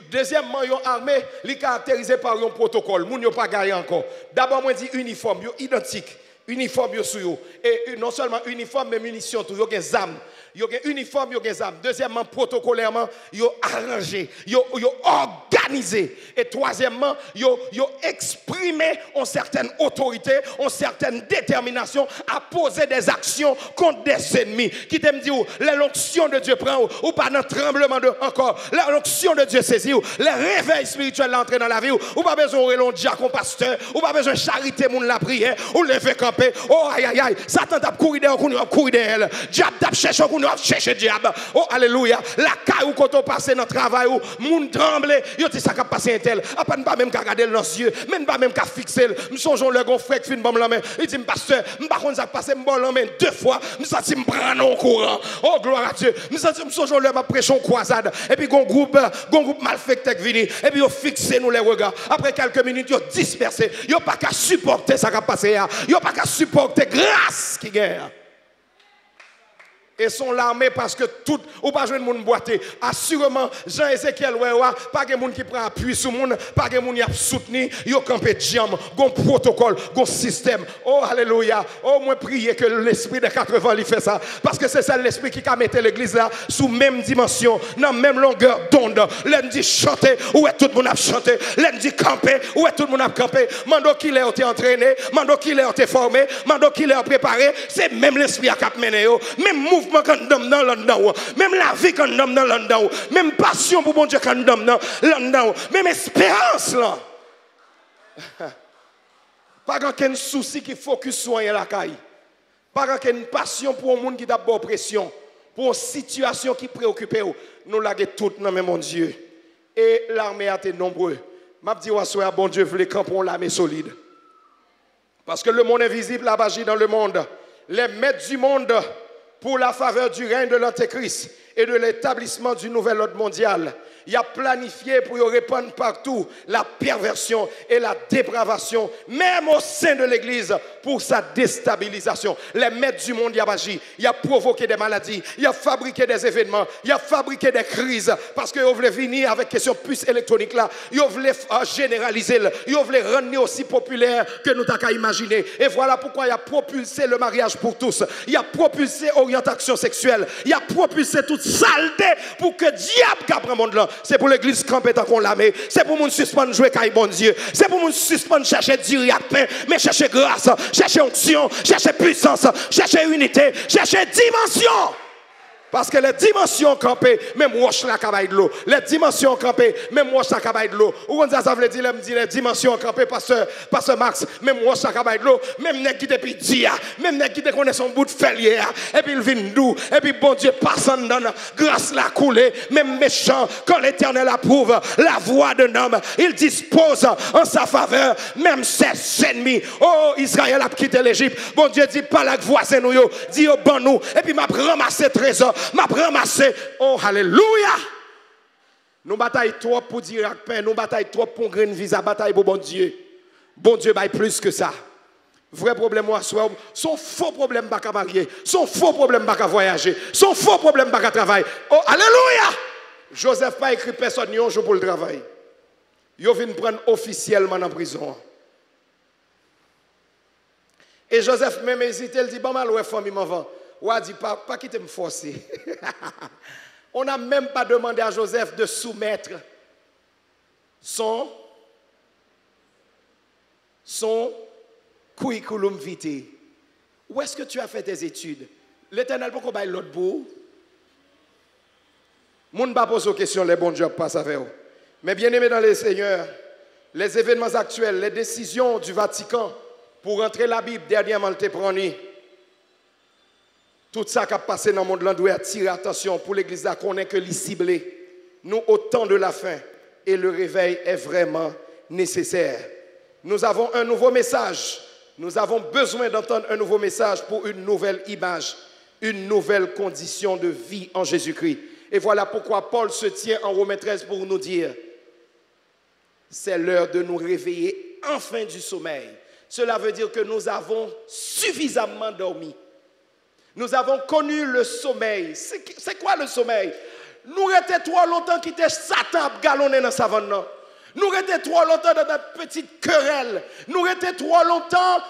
Deuxièmement, une armée, elle est caractérisée par un protocole. Moun yo pas gagné encore. D'abord, moi, je dis uniforme, yo identique. Uniforme yo sur. Et non seulement uniforme, mais munitions, tout. Yo gen zam. Yo gen uniforme, yo gen zam. Deuxièmement, protocolairement, yo arrangé, yo organisé. Et troisièmement, yo exprimé en certaine autorité, en certaine détermination à poser des actions contre des ennemis. Qui t'aime dire, l'onction de Dieu prend ou pas un tremblement de encore. L'onction de Dieu saisit ou le réveil spirituel l'entrée dans la vie ou pas besoin de diacon pasteur ou pas besoin de charité moun la prière ou lever camper. Oh aïe aïe aïe, Satan t'a couru derrière qu'on a couru derrière. Diable t'a cherché qu'on a cherché diable. Oh alléluia, la caille ou quand on passe dans le travail ou moun tremble, yo dit ça qu'a passé un tel, a pas même qu'à regarder dans les yeux, même pas même qu'à fixer. Me songeons le gon frère qui fin bon la main, il dit pasteur, m'pas konn ça passer bon la main deux fois, me senti me prendre en courant. Oh gloire à Dieu. Me senti me songeons le m'a prêché en croisade et puis gon groupe malfecté qui vini et puis yo fixé nous les regards. Après quelques minutes yo dispersé, yo pas qu'à supporter ça qu'a passé, yo pas qu'à supporter grâce qui gagne. Et sont l'armée parce que tout, ou pas jouer de monde boité. Assurément, Jean-Ézéchiel, pas de monde qui prend appui sur monde, pas de monde qui a soutenu, yo campé de jam, gon protocole, gon système. Oh, alléluia. Oh, moi prier que l'esprit de 80 lui fait ça. Parce que c'est ça l'esprit qui a mis l'église là, sous même dimension, dans même longueur d'onde. L'un dit chanter, où est tout le monde a chanté. L'un dit camper, où est tout le monde a campé. Mando qui l'a été entraîné, mando qui l'a été formé, mando qui l'a préparé. C'est même l'esprit à cap mené, même mouvement quand nous dans l'endroit, même la vie quand nous dans l'endroit, même passion pour bon Dieu quand nous dans l'endroit, même espérance là. Pas qu'un souci qui focus sur la caille. Pas qu'une passion pour un monde qui a bonne pression, pour une situation qui préoccupe nous l'avons toutes dans mon Dieu. Et l'armée a été nombreuse. M'a dit ouais bon Dieu voulait camper l'armée solide. Parce que le monde invisible a agi dans le monde. Les maîtres du monde pour la faveur du règne de l'Antéchrist et de l'établissement du nouvel ordre mondial. Il a planifié pour y répandre partout la perversion et la dépravation, même au sein de l'Église, pour sa déstabilisation. Les maîtres du monde y a agi, il a provoqué des maladies, il a fabriqué des événements, il a fabriqué des crises, parce qu'il voulait venir avec question puce électronique là, il voulait généraliser, il voulait rendre aussi populaire que nous t'avons imaginé. Et voilà pourquoi il a propulsé le mariage pour tous, il a propulsé l'orientation sexuelle, il a propulsé toute saleté pour que diable capte le monde là. C'est pour l'église camper tant qu'on l'a mis. C'est pour nous suspendre jouer caille bon Dieu. C'est pour nous suspendre chercher Dieu mais chercher grâce, chercher onction, chercher puissance, chercher unité, chercher dimension. Parce que les dimensions campées, même roche la cabaye de l'eau. Les dimensions campées, même roche la cabaye de l'eau. Ou on ça veut dire, les dimensions campées, pasteur Max, même roche la cabaye de l'eau. Même nèg qui depuis dia, même nèg qui te connaît son bout de félière. Et puis il vient doux. Et puis bon Dieu passe en dedans, grâce la coulée. Même méchant, quand l'Éternel approuve la voix d'un homme, il dispose en sa faveur, même ses ennemis. Oh, Israël a quitté l'Égypte. Bon Dieu dit, pas la voisin nous, dit au bon nous. Et puis m'a ramassé trésor. M'a ramassé. Oh, alléluia. Nous bataillons trop pour dire avec pain. Nous bataillons trop pour grain visa. Bataille pour bon Dieu. Bon Dieu baille plus que ça. Vrai problème, son faux problème, pas qu'à marier. Son faux problème, pas qu'à voyager. Son faux problème, pas qu'à travailler. Oh, alléluia. Joseph pas écrit personne un jour pour le travail. Il vient prendre officiellement en prison. Et Joseph même hésité. Il dit, bon, mal, ouais, famille, m'en ou a dit, pas quitter me forcer. On n'a même pas demandé à Joseph de soumettre son curriculum vitae. Où est-ce que tu as fait tes études? L'Éternel, pourquoi il l'autre bout? Moun pas pose aux questions, les bons jobs passent avec vous. Mais bien aimés dans les Seigneurs, les événements actuels, les décisions du Vatican pour rentrer la Bible dernièrement le prendre. Tout ça qui a passé dans le monde doit attirer attention pour l'Église à connaître que les ciblés. Nous, au temps de la fin, et le réveil est vraiment nécessaire. Nous avons un nouveau message. Nous avons besoin d'entendre un nouveau message pour une nouvelle image, une nouvelle condition de vie en Jésus-Christ. Et voilà pourquoi Paul se tient en Romains 13 pour nous dire, c'est l'heure de nous réveiller enfin du sommeil. Cela veut dire que nous avons suffisamment dormi. Nous avons connu le sommeil. C'est quoi le sommeil? Nous étions trop longtemps qui étaient Satan galonné dans sa savane. Nous étions trop longtemps dans notre petite querelle. Nous étions trop longtemps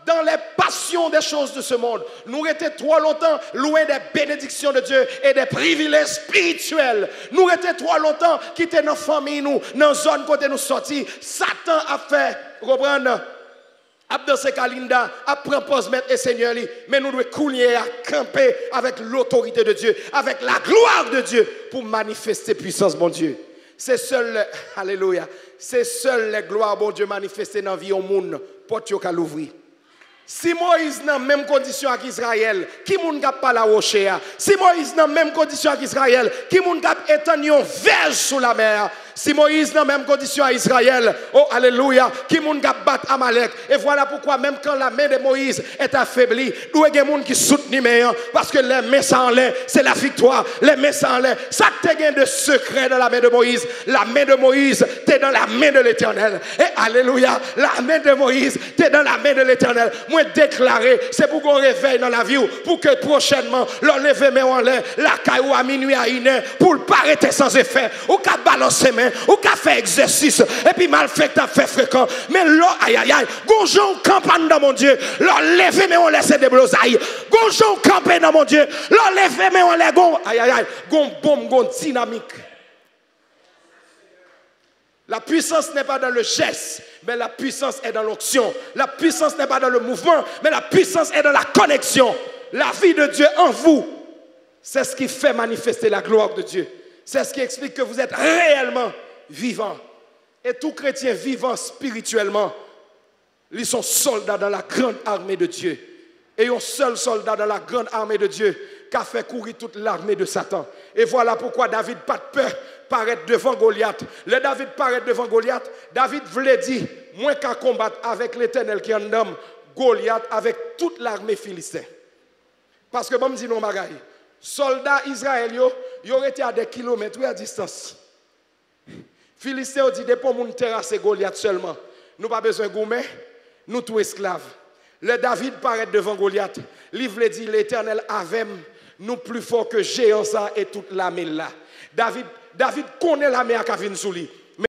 dans les passions des choses de ce monde. Nous étions trop longtemps loin des bénédictions de Dieu et des privilèges spirituels. Nous étions trop longtemps qui étaient dans la famille, nous, dans la zone côté nous sortis. Satan a fait, reprendre, dans ce calinda, après pose maître et Seigneur, mais nous devons couler à camper avec l'autorité de Dieu, avec la gloire de Dieu pour manifester puissance, mon Dieu. C'est seul, alléluia, c'est seul les gloires, bon Dieu, manifestées dans la vie au monde, pour que l'ouvrir. Si Moïse dans la même condition qu'Israël, qui moun k'ap pas la rocher? Si Moïse dans la même condition qu'Israël, qui moun k'ap étendre une verge sous la mer? Si Moïse dans la même condition à Israël, oh alléluia, qui moun k'ap battre Amalek? Et voilà pourquoi même quand la main de Moïse est affaiblie, nous avons des gens qui soutenent parce que les mains sans l'air, c'est la victoire. Les mains sans l'air, ça te gagne de secret dans la main de Moïse. La main de Moïse, t'es dans la main de l'Éternel. Et alléluia, la main de Moïse, t'es dans la main de l'Éternel. Moi déclarer, c'est pour qu'on réveille dans la vie, pour que prochainement, l'enlever mais en l'air, la caillou à minuit à une heure, pour ne pas arrêter sans effet, ou qu'à balancer main, ou qu'à faire exercice, et puis mal fait, t'as fait fréquent. Mais là, aïe aïe aïe, gonjon campagne dans mon Dieu, l'enlever mais on laisse des blosailles, gonjon camper dans mon Dieu, l'enlever mais on laisse, aïe aïe aïe, gon bombe, gon dynamique. La puissance n'est pas dans le geste, mais la puissance est dans l'action. La puissance n'est pas dans le mouvement, mais la puissance est dans la connexion. La vie de Dieu en vous, c'est ce qui fait manifester la gloire de Dieu. C'est ce qui explique que vous êtes réellement vivants. Et tout chrétien vivant spirituellement, ils sont soldats dans la grande armée de Dieu. Et un seul soldat dans la grande armée de Dieu qui a fait courir toute l'armée de Satan. Et voilà pourquoi David n'a pas de peur paraître devant Goliath. Le David paraît devant Goliath. David voulait dire, moins qu'à combattre avec l'Éternel qui en homme, Goliath avec toute l'armée philistine. Parce que, bon, je dis non, bagaille. Soldats israéliens, ils auraient été à des kilomètres à distance. Philistins ont dit, pour nous terrasser Goliath seulement. Nous n'avons pas besoin de gourmet, nous tous esclaves. Le David paraît devant Goliath. Livre dit, l'Éternel avait nous plus fort que géant ça et toute l'armée là. David connaît l'armée à Kavin sous lui.